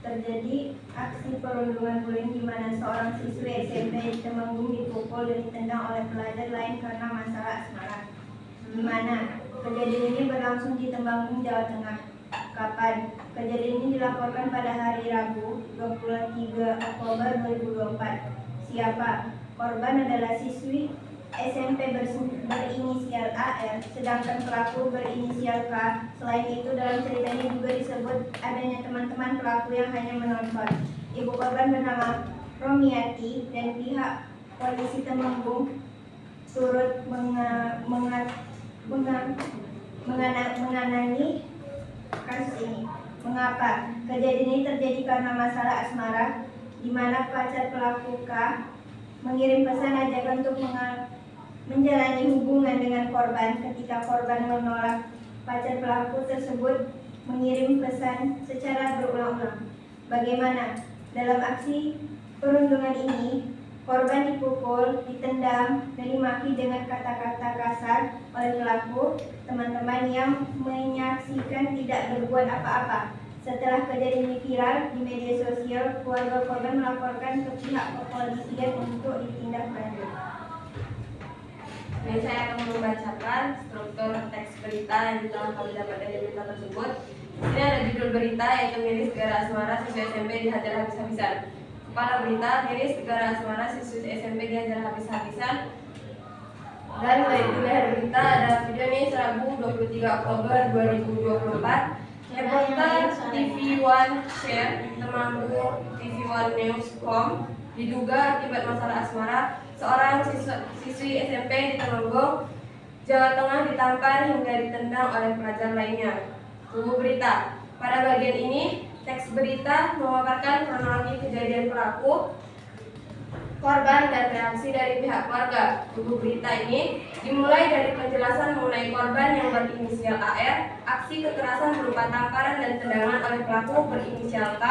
Terjadi aksi perundungan bullying di mana seorang siswi SMP di Temanggung dipukul dan ditendang oleh pelajar lain karena masalah asmara. Di mana kejadian ini berlangsung di Temanggung, Jawa Tengah. Kapan? Kejadian ini dilaporkan pada hari Rabu, 23 Oktober 2024. Siapa? Korban adalah siswi SMP berinisial AR, sedangkan pelaku berinisial K. Selain itu, dalam ceritanya juga disebut adanya teman-teman pelaku yang hanya menonton. Ibu korban bernama Romiati dan pihak polisi Temanggung turut mengenai kasus ini. Mengapa? Kejadian ini terjadi karena masalah asmara, di mana pacar pelaku K mengirim pesan ajakan untuk menjalani hubungan dengan korban. Ketika korban menolak, pacar pelaku tersebut mengirim pesan secara berulang-ulang. Bagaimana? Dalam aksi perundungan ini, korban dipukul, ditendang, dan dimaki dengan kata-kata kasar oleh pelaku. Teman-teman yang menyaksikan tidak berbuat apa-apa. Setelah kejadian ini viral di media sosial, keluarga korban melaporkan ke pihak kepolisian untuk ditindaklanjuti. Ini saya akan membacakan struktur teks berita yang telah kami dapat dari berita tersebut. Ini ada judul berita yaitu miris Gara Asmara siswa SMP dihajar habis-habisan. Kepala berita miris Gara Asmara siswa SMP dihajar habis-habisan. Dan di leher berita ada video ini Rabu 23 Oktober 2024. Reporter TV1 Share Temanggung TV1 News.com diduga akibat masalah asmara, seorang siswi SMP di Temanggung, Jawa Tengah ditampar hingga ditendang oleh pelajar lainnya. Tubuh berita. Pada bagian ini, teks berita memaparkan kronologi kejadian pelaku, korban, dan reaksi dari pihak keluarga. Tubuh berita ini dimulai dari penjelasan mengenai korban yang berinisial AR, aksi kekerasan berupa tamparan dan tendangan oleh pelaku berinisial K,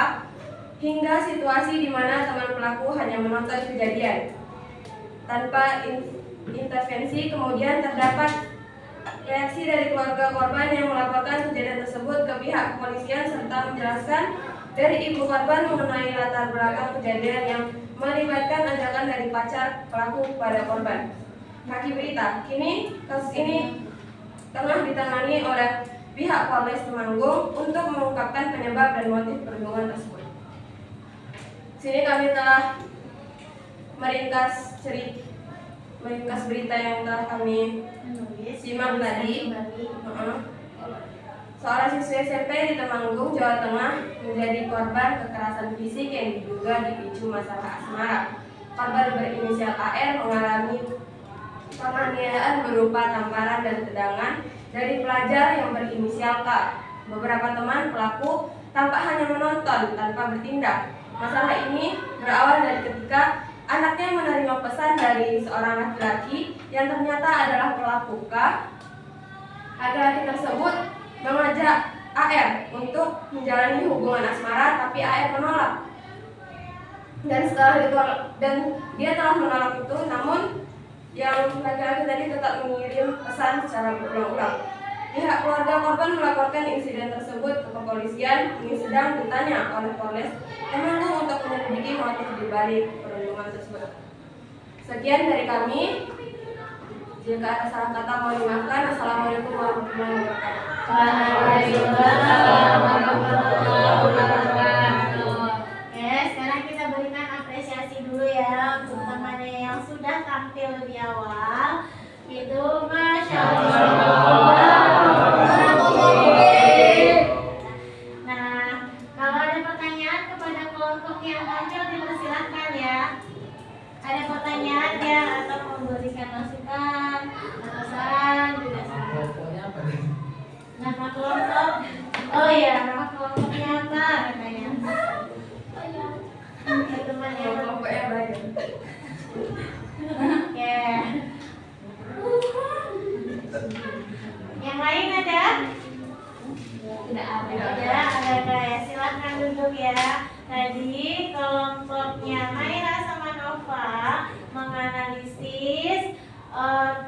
hingga situasi di mana teman pelaku hanya menonton kejadian tanpa intervensi. Kemudian terdapat reaksi dari keluarga korban yang melaporkan kejadian tersebut ke pihak kepolisian serta menjelaskan dari ibu korban mengenai latar belakang kejadian yang melibatkan ajakan dari pacar pelaku kepada korban. Kaki berita, kini kasus ini tengah ditangani oleh pihak Polres Temanggung untuk mengungkapkan penyebab dan motif perundungan tersebut. Sini kami telah meringkas berita yang telah kami simak tadi. Seorang siswa SMP di Temanggung, Jawa Tengah menjadi korban kekerasan fisik yang diduga dipicu masalah asmara. Korban berinisial AR mengalami penganiayaan berupa tamparan dan tendangan dari pelajar yang berinisial K. Beberapa teman pelaku tampak hanya menonton tanpa bertindak. Masalah ini berawal dari ketika anaknya menerima pesan dari seorang laki-laki yang ternyata adalah pelaku K. Laki-laki tersebut mengajak AR untuk menjalani hubungan asmara, tapi AR menolak. Dan dia telah menolak itu, namun yang laki-laki tadi tetap mengirim pesan secara berulang-ulang. Pihak keluarga korban melaporkan insiden tersebut ke kepolisian. Ini sedang ditanya oleh Polres Temanggung untuk menyelidiki motif dibalik perundungan tersebut. Sekian dari kami. Jika ada salah kata mohon dimaafkan. Assalamualaikum warahmatullahi wabarakatuh. Waalaikumsalam warahmatullahi wabarakatuh. Oke, sekarang kita berikan apresiasi dulu ya untuk temannya yang sudah tampil lebih awal. Itu Masya Allah. Nah, kalau ada pertanyaan kepada kelompok yang tampil dipersilahkan ya. Ada pertanyaan ya atau memberikan masukan atau saran juga sama. Nama kelompok, oh iya, nama kelompoknya apa katanya? Teman ya. Kelompoknya banyak. Oke. Yang lain ada? Tidak ada. Ada ya. Silahkan duduk ya. Tadi kelompoknya Maira sama Nova menganalisis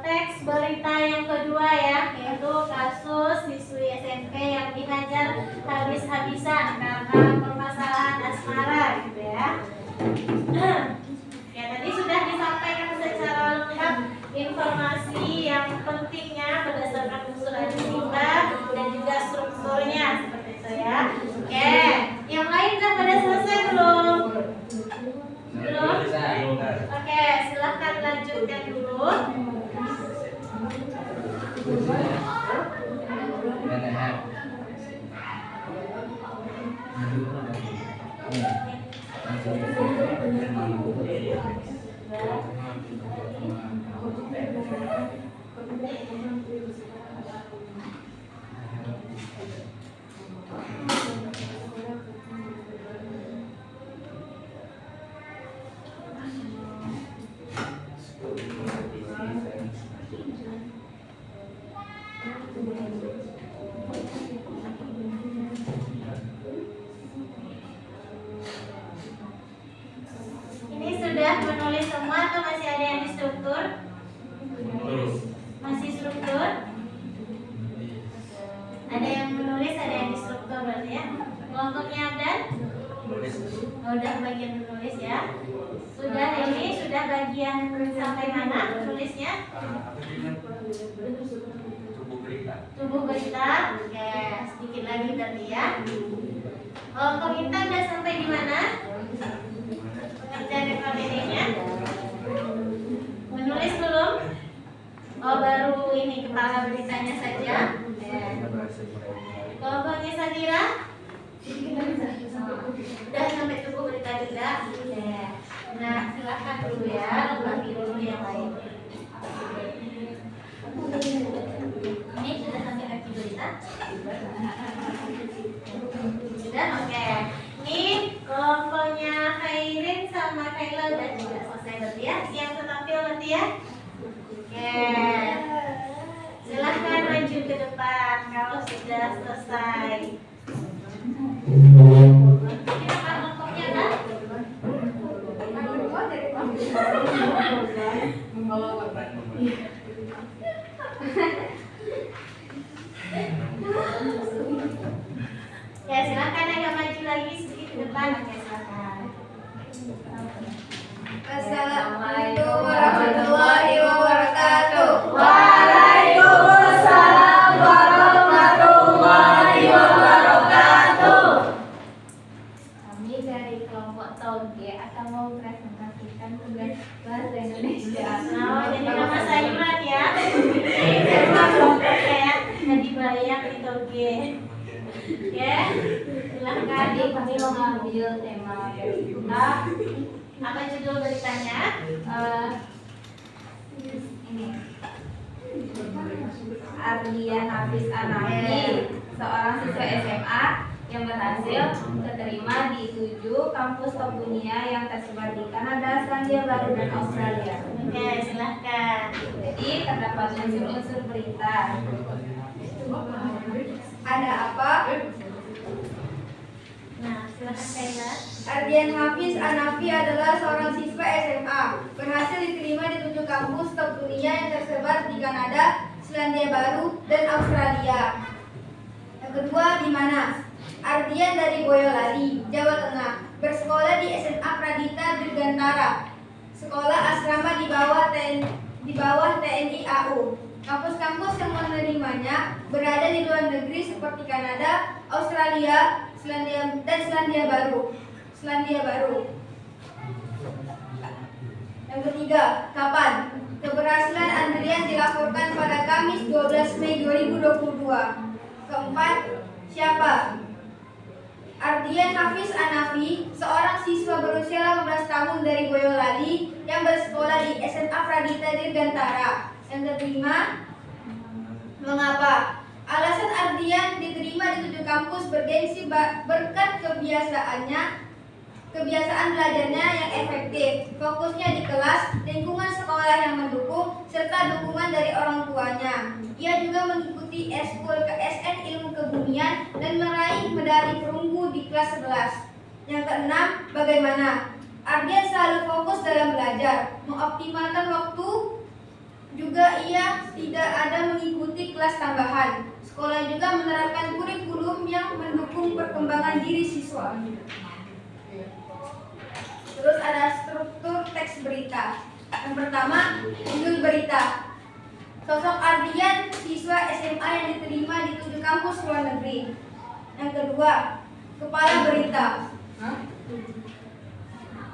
teks berita yang kedua ya, yaitu kasus siswi SMP yang dihajar habis-habisan karena permasalahan asmara gitu ya. Ya, tadi sudah disampaikan secara lengkap informasi yang pentingnya berdasarkan unsur adjektiva dan juga strukturnya seperti itu ya. Oke, yang lain sudah pada selesai belum? Belum? Oke, silahkan lanjutkan dulu. Ada yang menulis, ada yang instruktur berarti ya. Kelompoknya Abdan? Menulis. Udah bagian menulis ya. Sudah ini, sudah bagian sampai mana tulisnya? Apa sih kan? Tubuh berita. Tubuh berita. Oke, sedikit lagi berarti ya. Kelompok Intan udah sampai di mana? Pengerjaan FABD-nya. Menulis belum? Oh, baru ini kepala beritanya saja. Kita berhasil mulai. Kelompoknya Sadira? Udah sampai tubuh berita juga. Oke. Nah, silahkan dulu ya, lengkapi dulu yang lain. Ini sudah sampai kaki berita? Sudah, oke. Ini kelompoknya Khairin sama Kaila udah juga selesai berarti ya. Siap terampil berarti ya. Oke. Silahkan maju ke depan kalau sudah selesai. Ini apa kelompoknya kan? Ya silakan agak maju lagi sedikit ke depan. Oke silakan. Assalamualaikum warahmatullahi wabarakatuh. Waalaikumsalam warahmatullahi wabarakatuh. Kami dari kelompok Toge akan mempresentasikan tugas bahasa Indonesia. Oh, jadi nama sayuran ya. Tema kelompoknya ya. Tadi bayang di toge. Oke, silahkan. Tadi kami mengambil tema dari kita. Apa judul beritanya? Ini Ardian Hafiz Anafi, seorang siswa SMA yang berhasil terterima di 7 kampus top dunia yang tersebar di Kanada, Selandia Baru, dan Australia. Oke, silahkan. Jadi terdapat unsur-unsur berita. Ada apa? Nah, silahkan Kaila. Ardian Hafiz Anafi adalah seorang siswa SMA, berhasil diterima di 7 kampus top dunia yang tersebar di Kanada, Selandia Baru, dan Australia. Yang kedua, di mana? Ardian dari Boyolali, Jawa Tengah, bersekolah di SMA Pradita Dirgantara, sekolah asrama di bawah TNI AU. Kampus-kampus yang menerimanya berada di luar negeri seperti Kanada, Australia, dan Selandia Baru. Yang ketiga, kapan? Keberhasilan Ardian dilaporkan pada Kamis 12 Mei 2022. Keempat, siapa? Ardian Hafiz Anafi, seorang siswa berusia 18 tahun dari Boyolali yang bersekolah di SMA Pradita Dirgantara. Yang kelima, mengapa? Alasan Ardian diterima di 7 kampus bergengsi berkat kebiasaan belajarnya yang efektif, fokusnya di kelas, lingkungan sekolah yang mendukung, serta dukungan dari orang tuanya. Ia juga mengikuti eskul KSN Ilmu Kebumian dan meraih medali perunggu di kelas 11. Yang keenam, bagaimana? Ardian selalu fokus dalam belajar, mengoptimalkan waktu, juga ia tidak ada mengikuti kelas tambahan. Sekolah juga menerapkan kurikulum yang mendukung perkembangan diri siswa. Terus ada struktur teks berita. Yang pertama, judul berita. Sosok Ardian, siswa SMA yang diterima di 7 kampus luar negeri. Yang kedua, kepala berita.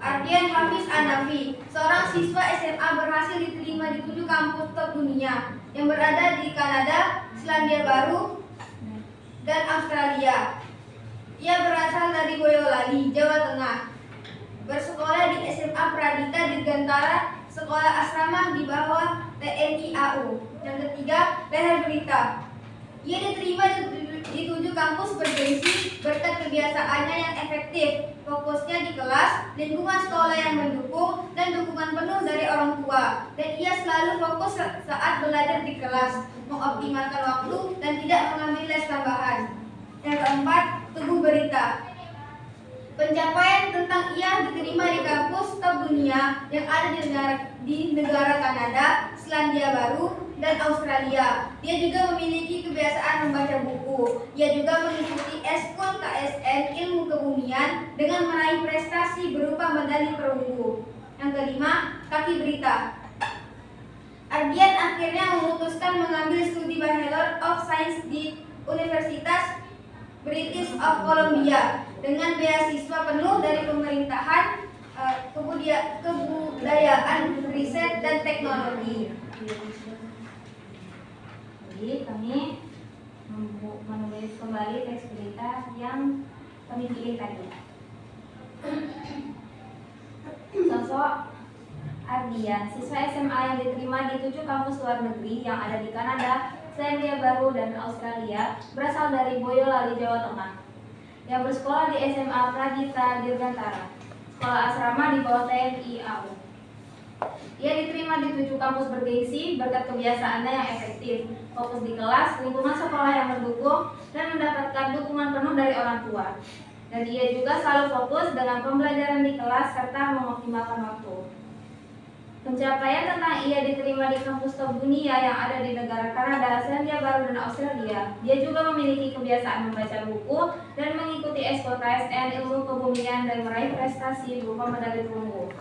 Ardian Hafiz Anafi, seorang siswa SMA berhasil diterima di 7 kampus top dunia yang berada di Kanada, Selandia Baru, dan Australia. Ia berasal dari Boyolali, Jawa Tengah. Bersekolah di SMA Pradita Dirgantara, sekolah asrama di bawah TNI AU. Yang ketiga, leher berita. Ia diterima di 7 kampus bergengsi berkat kebiasaannya yang efektif, fokusnya di kelas, lingkungan sekolah yang mendukung, dan dukungan penuh dari orang tua. Dan ia selalu fokus saat belajar di kelas, mengoptimalkan waktu, dan tidak mengambil les tambahan. Yang keempat, tubuh berita. Pencapaian tentang ia diterima di kampus top dunia yang ada di negara Kanada, Selandia Baru, dan Australia. Dia juga memiliki kebiasaan membaca buku. perunggu. Ia juga mengikuti Eskul KSN Ilmu Kebumian dengan meraih prestasi berupa medali perunggu. Yang kelima, kaki berita. Ardian akhirnya memutuskan mengambil studi Bachelor of Science di Universitas British of Columbia dengan beasiswa penuh dari pemerintahan, kebudayaan, riset, dan teknologi. Jadi kami menulis kembali teks berita yang kami pilih tadi. Sosok Ardian, siswa SMA yang diterima di 7 kampus luar negeri yang ada di Kanada, Selandia Baru, dan Australia, berasal dari Boyolali, Jawa Tengah, yang bersekolah di SMA Pradita Dirgantara, sekolah asrama di bawah TNI AU. Ia diterima di 7 kampus bergengsi berkat kebiasaannya yang efektif, fokus di kelas, lingkungan sekolah yang mendukung, dan mendapatkan dukungan penuh dari orang tua. Dan ia juga selalu fokus dengan pembelajaran di kelas serta mengoptimalkan waktu. Pencapaian tentang ia diterima di kampus top dunia yang ada di negara Kanada, Selandia Baru, dan Australia. Dia juga memiliki kebiasaan membaca buku dan mengikuti Eskul KSN Ilmu Kebumian dan meraih prestasi berupa medali perunggu.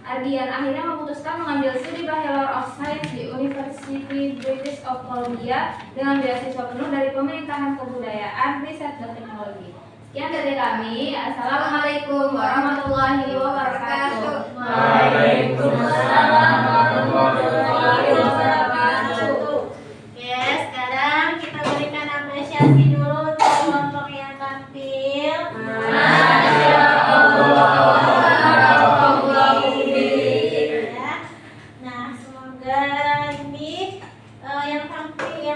Ardian akhirnya memutuskan mengambil studi Bachelor of Science di University British of Columbia dengan beasiswa penuh dari pemerintahan, kebudayaan, riset, dan teknologi. Sekian dari kami. Assalamualaikum warahmatullahi wabarakatuh. Waalaikumsalam warahmatullahi wabarakatuh. Oke, sekarang kita berikan apresiasi dulu untuk kelompok yang tampil. Masya Allah. Nah, semoga ini yang tampil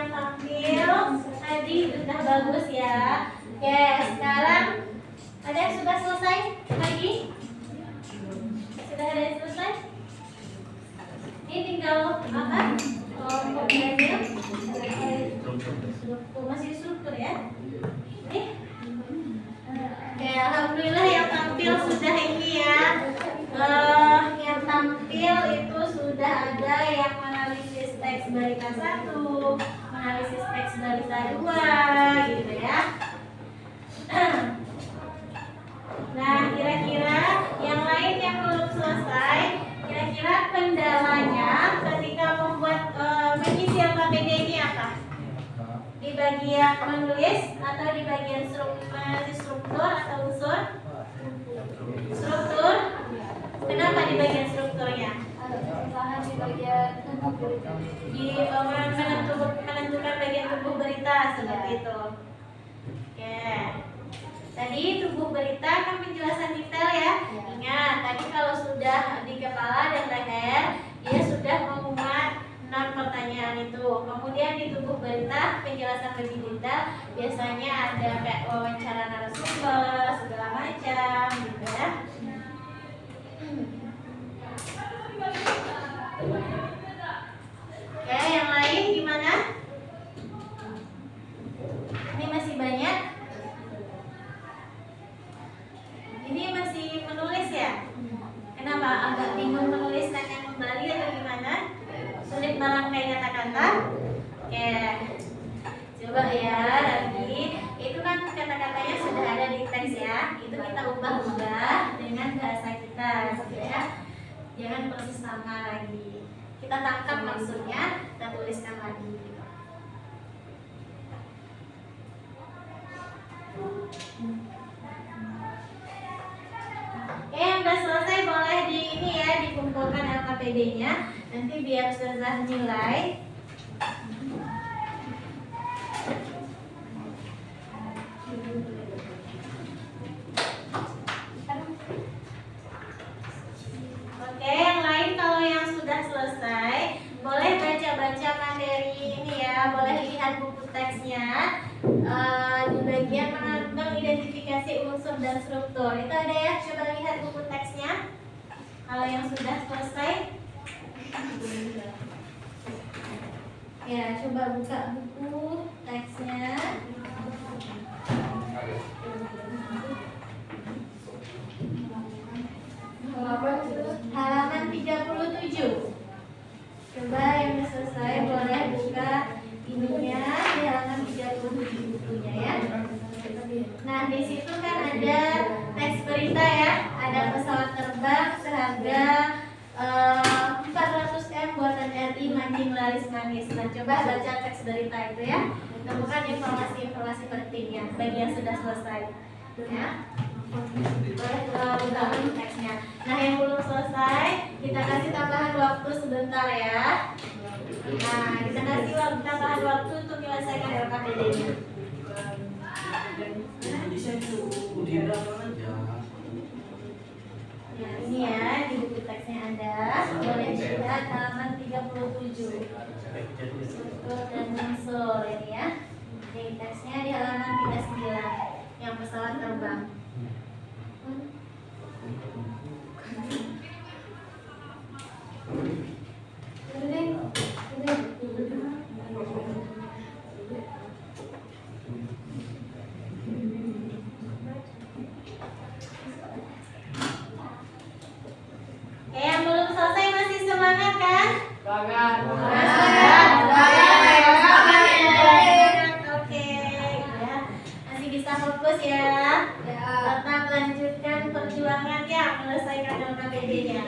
tadi sudah bagus ya. Oke, sekarang ada yang sudah selesai lagi? Sudah ada yang selesai? Ini tinggal apa? Kelompok belajar masih struktur ya? Ini? Oke, alhamdulillah yang tampil sudah ini ya. Yang tampil itu sudah ada yang menganalisis teks berita 1, menganalisis teks berita 2, gitu ya. Nah, kira-kira yang lain yang belum selesai, kira-kira kendalanya ketika membuat mengisi LKPD ini apa? Di bagian menulis atau di bagian struktur atau unsur? Struktur. Kenapa di bagian strukturnya? Di bagian Di menentukan bagian tubuh berita seperti itu. Oke. Tadi tubuh berita kan penjelasan detail ya. Ingat, tadi kalau sudah di kepala dan leher, dia sudah memuat 6 pertanyaan itu. Kemudian di tubuh berita penjelasan lebih detail, biasanya ada kayak wawancara narasumber, segala macam gitu ya. Oke, yang lain gimana? Ini masih banyak. Ini masih menulis ya? Kenapa? Agak bingung menulis tanya kembali atau gimana? Sulit merangkai kata-kata? Oke, coba ya lagi. Itu kan kata-katanya sudah ada di teks ya. Itu kita ubah-ubah dengan bahasa kita ya. Jangan persis sama lagi. Kita tangkap maksudnya, kita tuliskan lagi. Oke, yang udah selesai boleh di ini ya, dikumpulkan LKPD-nya. Nanti biar Ustazah nilai. Oke, yang lain kalau yang sudah selesai boleh baca-baca materi ini ya, boleh lihat buku teksnya. Di bagian mengidentifikasi unsur dan struktur itu ada ya, coba lihat buku teksnya kalau yang sudah selesai ya, coba buka buku teksnya halaman 37. Coba yang sudah selesai boleh buka ininya di halaman 37. bukunya ya. Nah, di situ kan ada teks berita ya, ada pesawat terbang seharga 400 M buatan RI mancing laris manis. Nah, coba baca teks berita itu ya. Temukan informasi-informasi pentingnya bagi yang sudah selesai. Ya. Boleh ulangi teksnya. Nah, yang belum selesai, kita kasih tambahan waktu sebentar ya. Nah, kita kasih tambahan waktu untuk menyelesaikan LKPD-nya. Ya, ini ya di buku teksnya ada. Boleh dilihat halaman 37. Struktur dan unsur ini ya. Di teksnya di halaman 39 yang pesawat terbang. Yang belum selesai masih semangat kan? Semangat. Oke, ya. Masih bisa fokus ya. Tetap lanjutkan perjuangannya menyelesaikan LKPD-nya.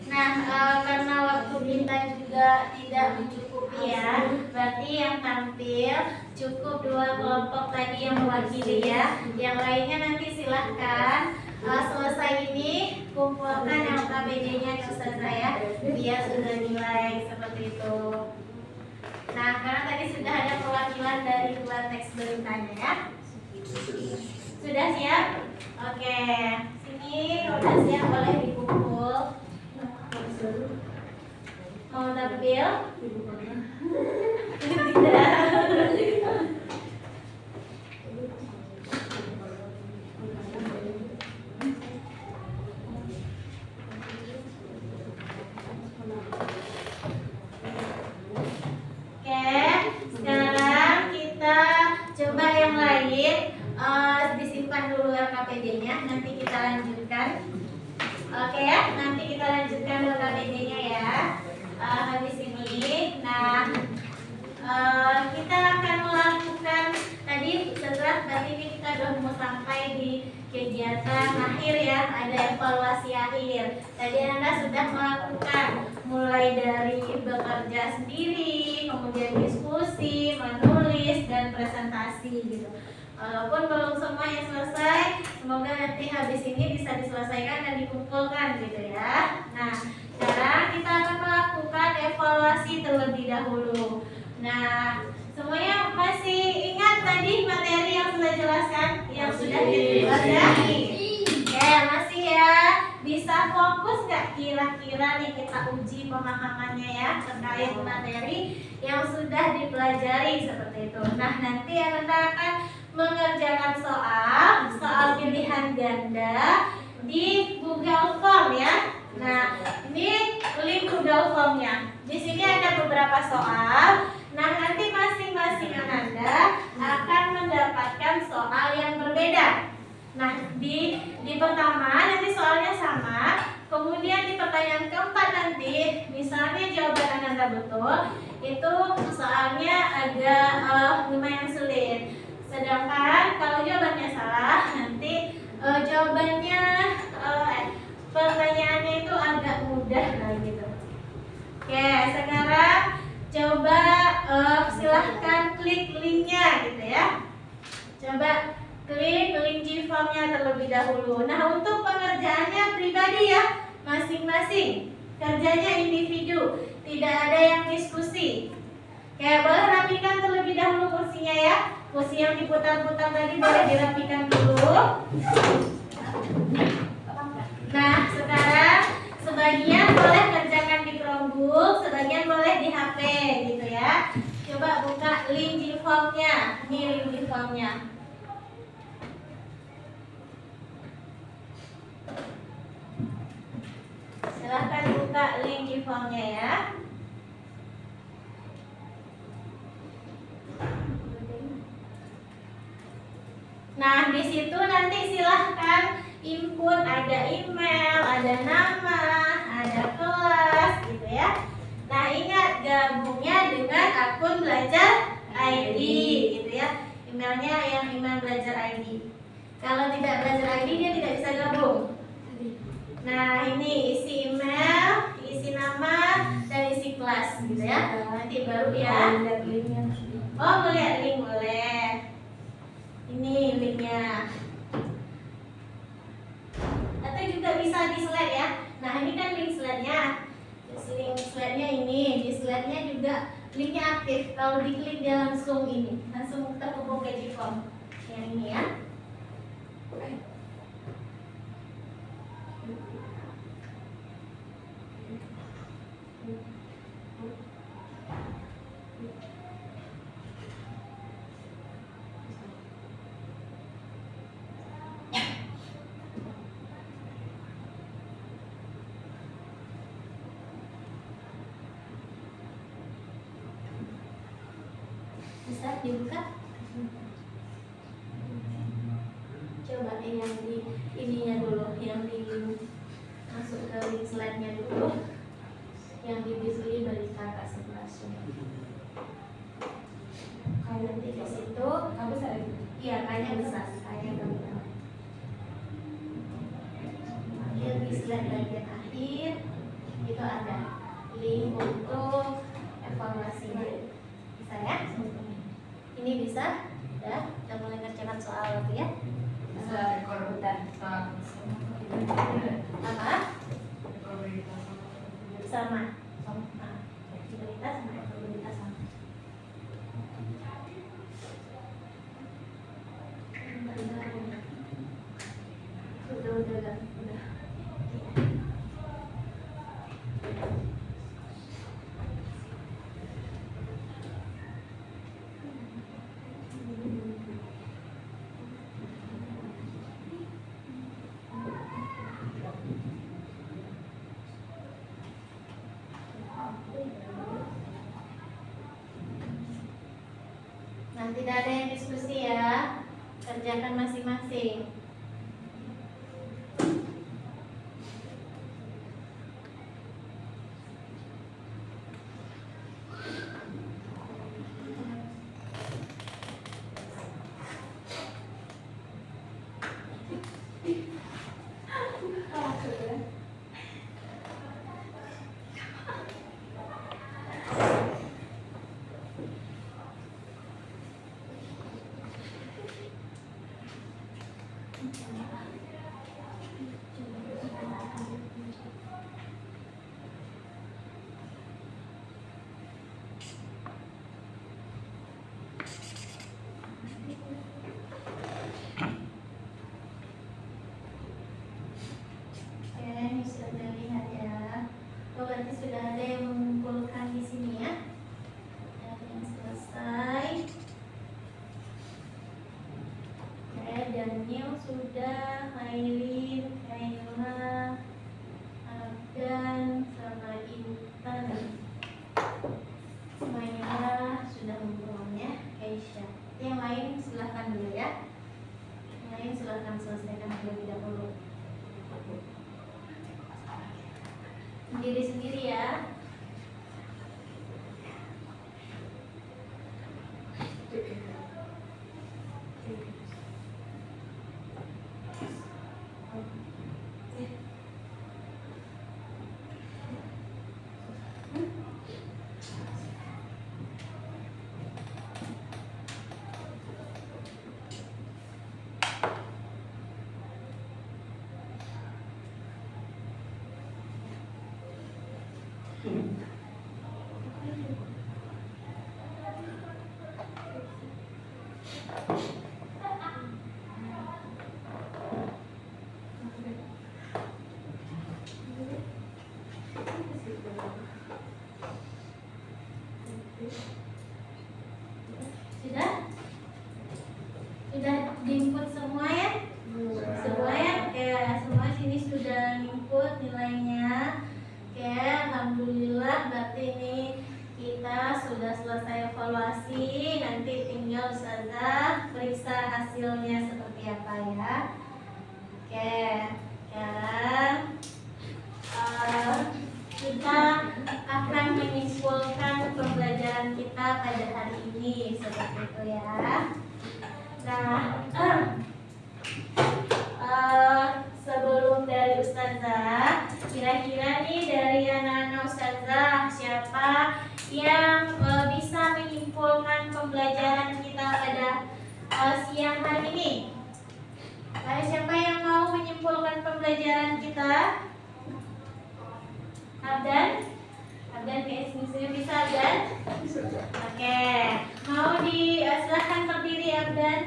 Nah, karena waktu kita juga tidak mencukupi ya, berarti yang tampil cukup 2 kelompok tadi yang mewakili ya. Yang lainnya nanti silahkan selesai ini kumpulkan LKPD-nya ke Ustazah ya, biar sudah nilai seperti itu. Nah, karena tadi sudah ada perwakilan dari 2 teks beritanya ya. Sudah siap? Oke, sini udah siap, boleh dikumpul. Mau tampil? Tidak. Oke, sekarang kita coba yang lain. Disimpan dulu LKPD-nya, nanti kita lanjutkan. Oke ya, nanti kita lanjutkan LKPD-nya ya. Habis ini, nah kita akan melakukan tadi setelah tadi ini kita sudah mau sampai di kegiatan akhir ya, ada evaluasi akhir. Tadi Anda sudah melakukan mulai dari bekerja sendiri, kemudian diskusi, menulis dan presentasi gitu. Walaupun belum semuanya selesai, semoga nanti habis ini bisa diselesaikan dan dikumpulkan gitu ya. Nah, sekarang kita akan melakukan evaluasi terlebih dahulu. Nah, semuanya masih ingat tadi materi yang sudah jelaskan, yang sudah dipelajari? Oke, masih ya. Bisa fokus nggak kira-kira nih kita uji pemahamannya ya terkait materi yang sudah dipelajari seperti itu. Nah, nanti Anda akan mengerjakan soal pilihan ganda di Google Form ya. Nah, ini link Google Form-nya. Di sini ada beberapa soal. Nah, nanti masing-masing Anda akan mendapatkan soal yang berbeda. Nah, di pertama nanti soalnya sama. Kemudian di pertanyaan keempat nanti, misalnya jawaban Anda betul, itu soalnya agak lumayan sulit. Sedangkan kalau jawabannya salah, nanti jawabannya pertanyaannya itu agak mudah lah gitu. Oke, sekarang coba silahkan klik linknya gitu ya. Coba klik link G-Form-nya terlebih dahulu. Nah, untuk pengerjaannya pribadi ya, masing-masing kerjanya individu, tidak ada yang diskusi. Oke, boleh kursinya ya. Kursi yang diputar-putar tadi boleh dirapikan dulu. Nah, sekarang sebagian boleh kerjakan di Chromebook, sebagian boleh di HP gitu ya. Coba buka link Gformnya. Ini link Gformnya. Silahkan buka link Gformnya ya. Nah, di situ nanti silahkan input, ada email, ada nama, ada kelas gitu ya. Nah, ingat gabungnya dengan akun belajar ID gitu ya. Emailnya yang email belajar ID. Kalau tidak belajar ID dia tidak bisa gabung. Nah, ini isi email, isi nama, dan isi kelas gitu ya. Nanti baru ya. Oh, mau lihat link boleh. Ini linknya. Atau juga bisa di slide ya. Nah, ini kan link slide-nya. Link slide-nya ini, di slide-nya juga linknya aktif. Kalau diklik dia langsung ini, langsung terhubung ke Gform. Yang ini ya. Bisa dibuka? Coba yang di ininya dulu, yang di masuk ke link slide-nya dulu. Yang di Bisli beri kakak sebelah sini. Kalau nanti di situ, kamu besar itu? Iya, kayaknya besar, kayaknya besar. Yang di slide bagian akhir itu ada link untuk evaluasinya. Bisa ya? Ini bisa? Ya, kita mulai ngerjakan soal lagi ya. Bisa rekor bentar. Apa? Sama. Nah, probabilitas sama probabilitas sama. Udah. Nah, tidak ada yang diskusi ya. Kerjakan masing-masing. Oke, sudah lihat ya. Oh, berarti sudah ada yang mengumpulkan di sini ya. Ada yang selesai. Oke, Daniel sudah, Aileen, Kaila, Argan, sama Intan. Maira sudah mengumpulkannya, Keisha. Yang lain silahkan dulu ya. Yang lain silahkan selesaikan terlebih dahulu. Diri sendiri ya. Sudah? Sudah diinput semua ya? Semua ya? Oke, semua sini sudah input nilainya. Oke, alhamdulillah berarti ini kita sudah selesai evaluasi. Nanti tinggal Ustazah periksa hasilnya seperti apa ya. Oke, sekarang kita akan menyimpulkan pembelajaran kita pada hari ini seperti itu ya. Nah, sebelum dari Ustazah, kira-kira nih dari anak-anak Ustazah siapa yang bisa menyimpulkan pembelajaran kita pada siang hari ini? Siapa yang mau menyimpulkan pembelajaran kita? Abdan? Abdan kayaknya bisa Abdan? Bisa ya. Oke, mau silahkan berdiri Abdan.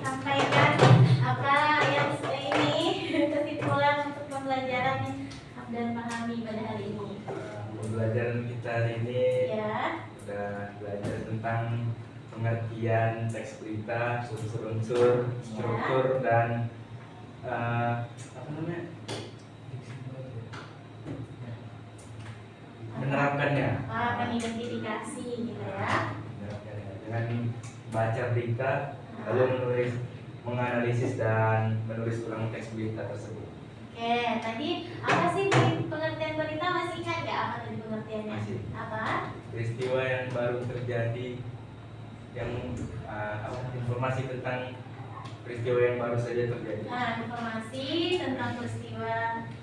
Sampaikan apa yang ini kesimpulan untuk pembelajaran yang Abdan pahami pada hari ini. Pembelajaran kita hari ini Ya. udah belajar tentang pengertian teks berita, unsur-unsur, struktur dan apa namanya? Menerapkannya. Mengidentifikasi gitu ya. Menerapkannya dengan baca berita, lalu menganalisis dan menulis ulang teks berita tersebut. Oke, tadi apa sih pengertian berita, masih ingat nggak apa tadi pengertiannya? Masih. Apa? Peristiwa yang baru terjadi, yang informasi tentang peristiwa yang baru saja terjadi. Nah, informasi tentang peristiwa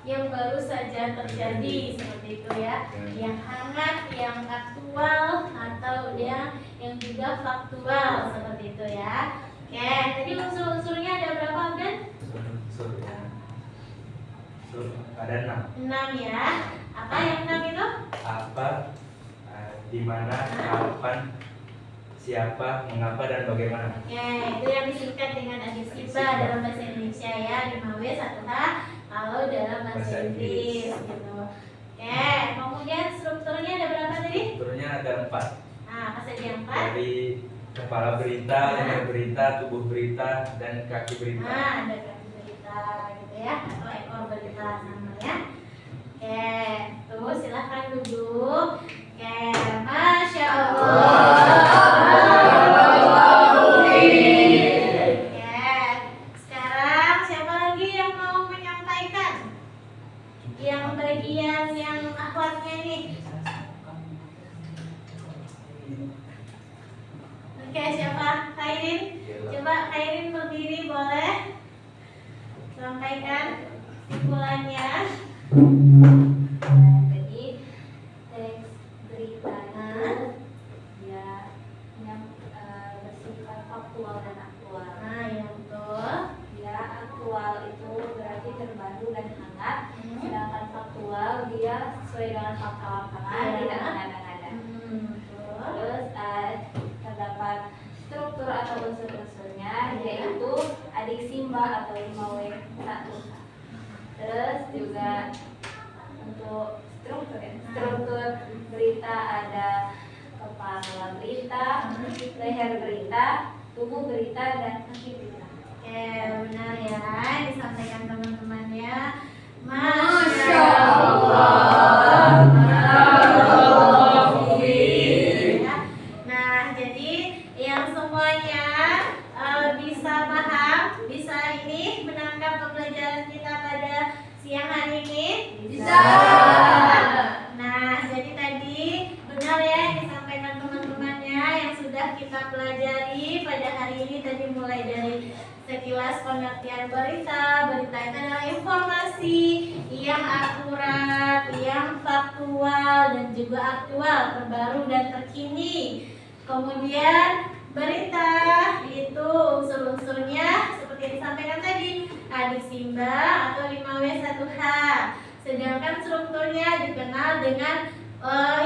yang baru saja terjadi seperti itu ya, yang hangat, yang aktual atau yang juga faktual seperti itu ya. Oke, tadi unsur-unsurnya ada berapa Abdan? Unsur ya. Unsur ada 6. 6 ya. Apa yang 6 itu? Apa, di mana, kapan, siapa, mengapa dan bagaimana. Oke, itu yang disingkat dengan adjektiva dalam bahasa Indonesia ya, 5W 1H kalau dalam bahasa Inggris gitu. Oke, kemudian strukturnya ada berapa tadi? Strukturnya ada 4. Nah, apa saja yang 4? Dari kepala berita, leher berita, tubuh berita, dan kaki berita. Nah, ada kaki berita gitu ya, atau ekor berita namanya. Oke, tuh silahkan duduk. Oke, Masya Allah. Oke, sekarang siapa lagi yang mau menyampaikan? Yang bagian yang akhwatnya nih. Oke, siapa? Khairin. Coba Khairin berdiri boleh. Sampaikan kesimpulannya. Jadi teks beritanya ya yang bersifat faktual dan aktual. Nah, yang betul. Ya, aktual itu berarti terbaru dan hangat, sedangkan faktual dia sesuai dengan fakta lapangan, Ya. tidak mengada-ngada. Betul. Terus terdapat struktur atau unsur-unsurnya, yaitu adik simba atau 5W 1H. Terus juga untuk struktur berita ada kepala berita, leher berita, tubuh berita, dan kaki berita. Oke, benar ya, disampaikan teman-temannya. Masya Allah. Nah, jadi yang semuanya bisa paham, bisa ini menangkap pembelajaran kita pada siang hari ini. Bisa. Nah, jadi tadi benar ya yang disampaikan teman-temannya yang sudah kita pelajari pada hari ini, tadi mulai dari sekilas pengertian berita. Berita itu adalah informasi yang akurat, yang faktual, dan juga aktual, terbaru dan terkini. Kemudian berita itu unsur-unsurnya seperti yang disampaikan tadi, adik simba atau 5W 1H. Sedangkan strukturnya dikenal dengan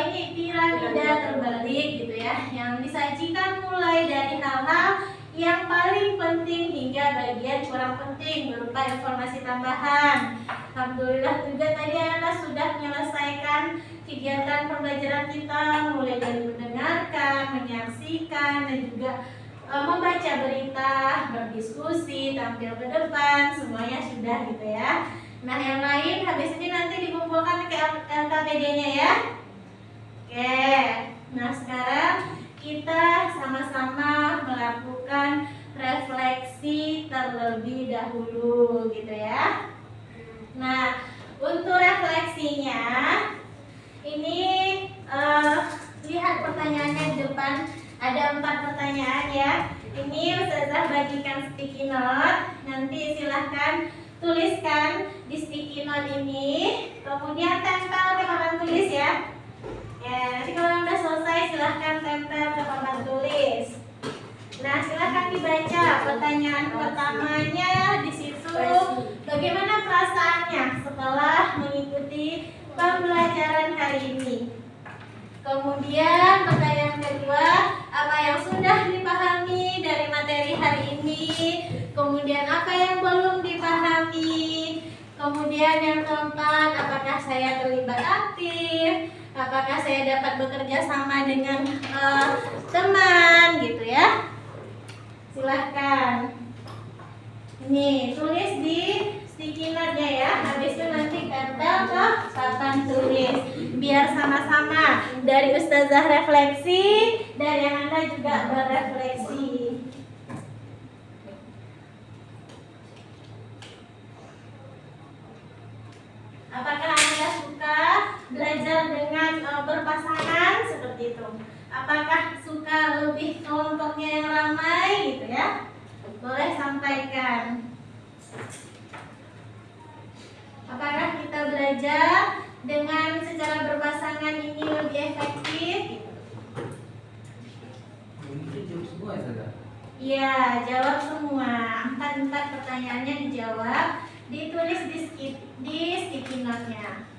ini piramida terbalik gitu ya, yang disajikan mulai dari dari hal-hal yang paling penting hingga bagian kurang penting berupa informasi tambahan. Alhamdulillah juga tadi anak sudah menyelesaikan kegiatan pembelajaran kita, mulai dari mendengarkan, menyaksikan, dan juga membaca berita, berdiskusi, tampil ke depan, semuanya sudah gitu ya. Nah yang lain habis ini nanti dikumpulkan ke LKPD-nya ya. Oke, nah sekarang kita sama-sama melakukan refleksi terlebih dahulu gitu ya. Nah untuk refleksinya ini lihat pertanyaannya di depan, ada 4 pertanyaan ya. Ini Ustazah bagikan sticky note, nanti silahkan tuliskan di sticky note ini, kemudian tempel ke papan tulis ya. Ya, nanti kalau udah selesai silahkan tempel ke papan tulis. Nah, silahkan dibaca pertanyaan pertamanya di situ. Bagaimana perasaannya setelah mengikuti pembelajaran hari ini? Kemudian pertanyaan kedua, apa yang sudah dipahami dari materi hari ini? Kemudian apa yang belum dipahami? Kemudian yang keempat, apakah saya terlibat aktif? Apakah saya dapat bekerja sama dengan teman gitu ya? Silahkan. Ini tulis di sticky note-nya ya. Habis itu nanti tempel ke papan tulis. Biar sama-sama dari Ustazah refleksi, dari yang Anda juga berefleksi. Apakah Anda suka belajar dengan berpasangan seperti itu? Apakah suka lebih kelompoknya yang ramai gitu ya? Boleh sampaikan. Apakah kita belajar dengan secara berpasangan ini lebih efektif? Ini jawab semua ya Ustazah? Iya, jawab semua. 4 pertanyaannya dijawab, ditulis di sticky note-nya.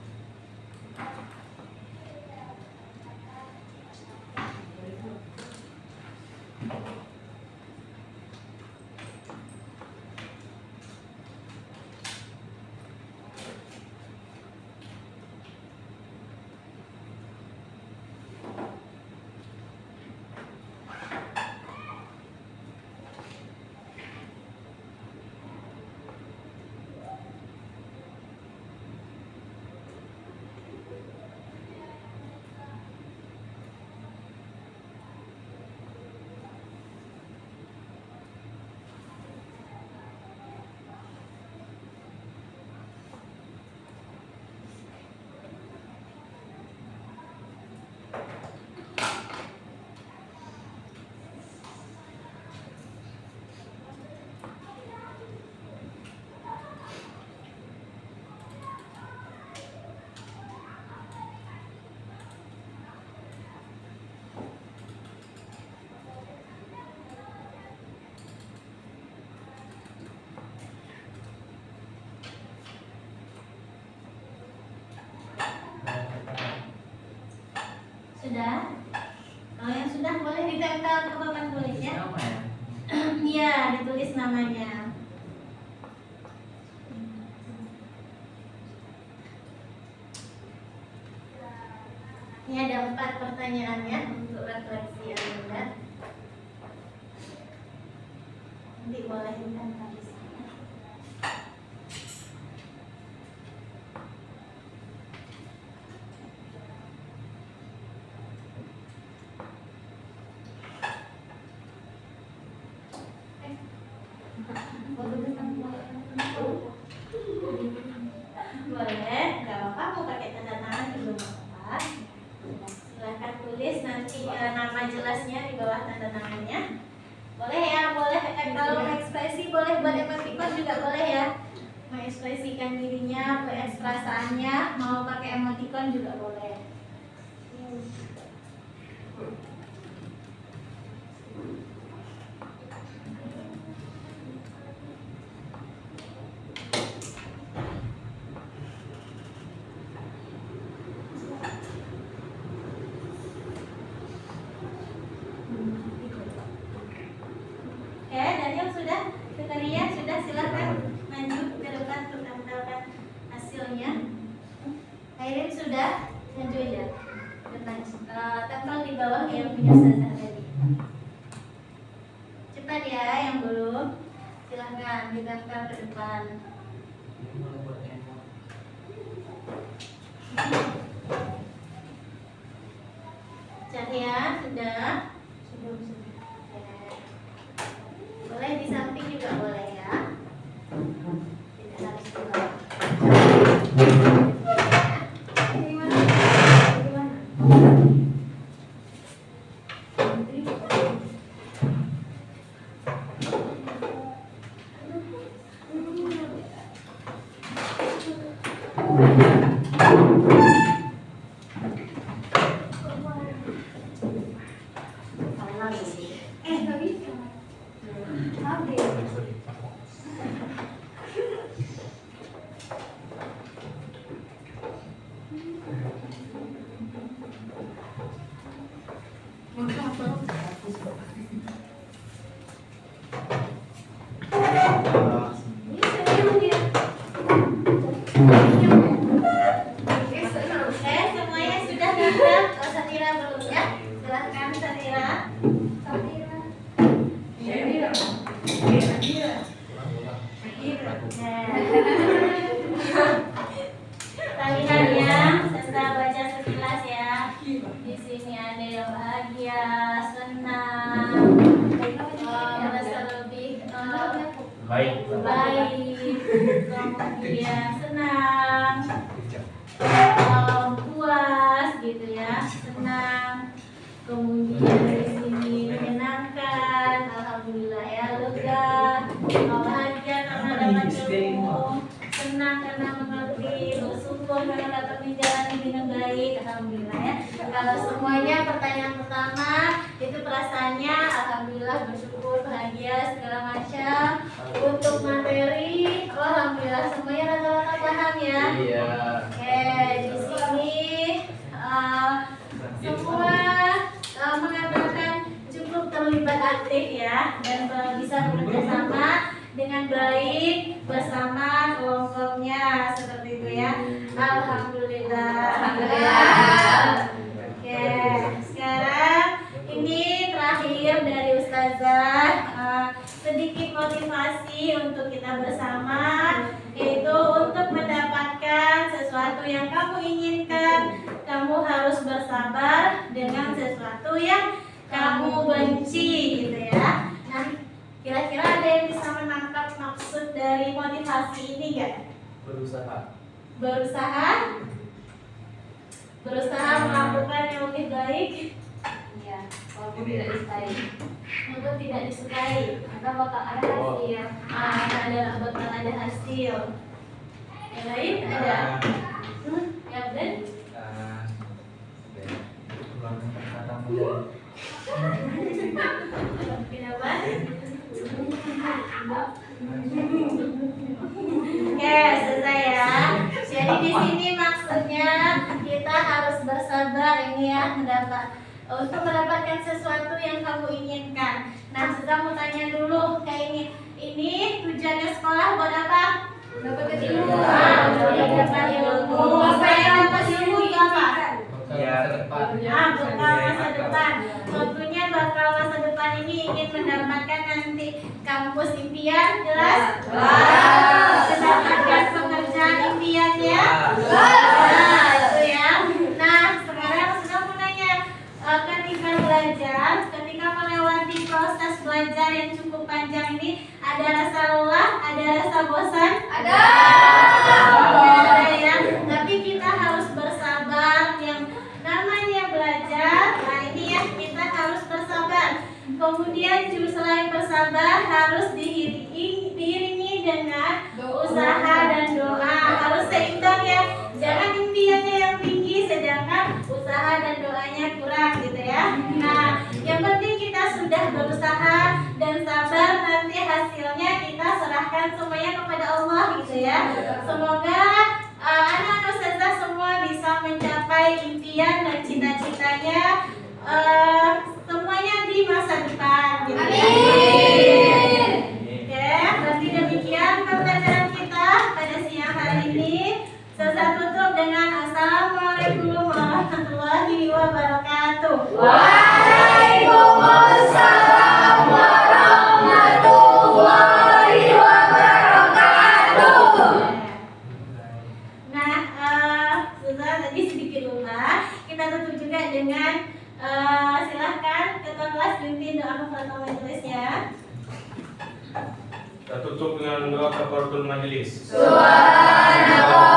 Sudah? Kalau yang sudah boleh ditempel ke papan tulis ya. Nama ya? Iya, ditulis namanya. Ini ada 4 pertanyaannya untuk refleksi Anda. Nanti boleh ditempel di sini. Boleh, nggak apa-apa, mau pakai tanda tangan juga nggak apa-apa. Silahkan tulis nanti nama jelasnya di bawah tanda tangannya. Boleh ya, boleh. Kalau mau ekspresi boleh buat emoticon juga boleh ya. Mengekspresikan dirinya, perasaannya, mau pakai emoticon juga boleh. Daniel sudah, Zakaria sudah, silakan maju ke depan untuk tampilkan hasilnya. Airin sudah, maju aja depan, tempel di bawah yang punya Ustazah tadi. Cepat ya yang belum, silakan ditempel ke depan. Cahya sudah. Boleh di samping juga boleh ya. Tidak harus di bawah. Semuanya sudah nempel. Oh, Satira belum ya? Silahkan Satira. Kalian ya, saya baca sekilas ya. Di sini ada yang bahagia, senang, merasa lebih Baik. kemudian senang, puas gitu ya, senang, kemudian di sini menyenangkan, alhamdulillah ya, lega, bahagia karena dapat ilmu, senang karena mengerti, bersyukur karena dapat menjalani dengan baik, alhamdulillah ya. Kalau semuanya pertanyaan pertama itu perasaannya alhamdulillah, bersyukur, bahagia segala macam. Untuk materi, alhamdulillah semuanya rata-rata paham ya. Iya. Oke, di sini semua mengatakan cukup terlibat aktif ya dan bisa bekerja sama dengan baik bersama kelompoknya seperti itu ya. Alhamdulillah. Oke, sekarang ini terakhir dari Ustazah, sedikit motivasi untuk kita bersama, yaitu untuk mendapatkan sesuatu yang kamu inginkan, kamu harus bersabar dengan sesuatu yang kamu benci gitu ya. Nah, kira-kira ada yang bisa menangkap maksud dari motivasi ini gak? Berusaha melakukan yang lebih baik. Iya, walaupun tidak disukai. Untuk tidak disukai, Maka bakal ada hasil. bakal ada hasil. Yang lain ada? Ya Ben? Kenapa? Oke, selesai ya. Jadi di sini maksudnya kita harus bersabar ini ya, untuk mendapatkan sesuatu yang kamu inginkan. Nah, saya mau tanya dulu kayak ini tujuannya sekolah buat apa? Dapat ilmu. Untuk dapat ilmu. Saya dapat ilmu itu apa? Bekal masa depan. Tentunya bekal masa depan ini ingin mendapatkan nanti kampus impian, jelas? Mendapatkan pekerjaan impiannya? Itu ya. Nah, sekarang sudah mau nanya, ketika belajar, ketika melewati proses belajar yang cukup panjang ini, ada rasa lelah, ada rasa bosan? Ada ya. Tapi kita harus bersabar. Yang namanya belajar, nah ini ya, kita harus bersabar. Kemudian juga selain bersabar harus diiringi dengan usaha dan doa. Harus seimbang ya. Jangan impiannya yang tinggi sedangkan usaha dan doanya kurang gitu ya. Nah, yang penting kita sudah berusaha dan sabar, nanti hasilnya kita serahkan semuanya kepada Allah gitu ya. Semoga anak-anak ustazah semua bisa mencapai impian dan cita-citanya semuanya di masa depan gitu. Amin. kafaratul majelis ya. Kita tutup dengan doa kafaratul majelis. Subhanallah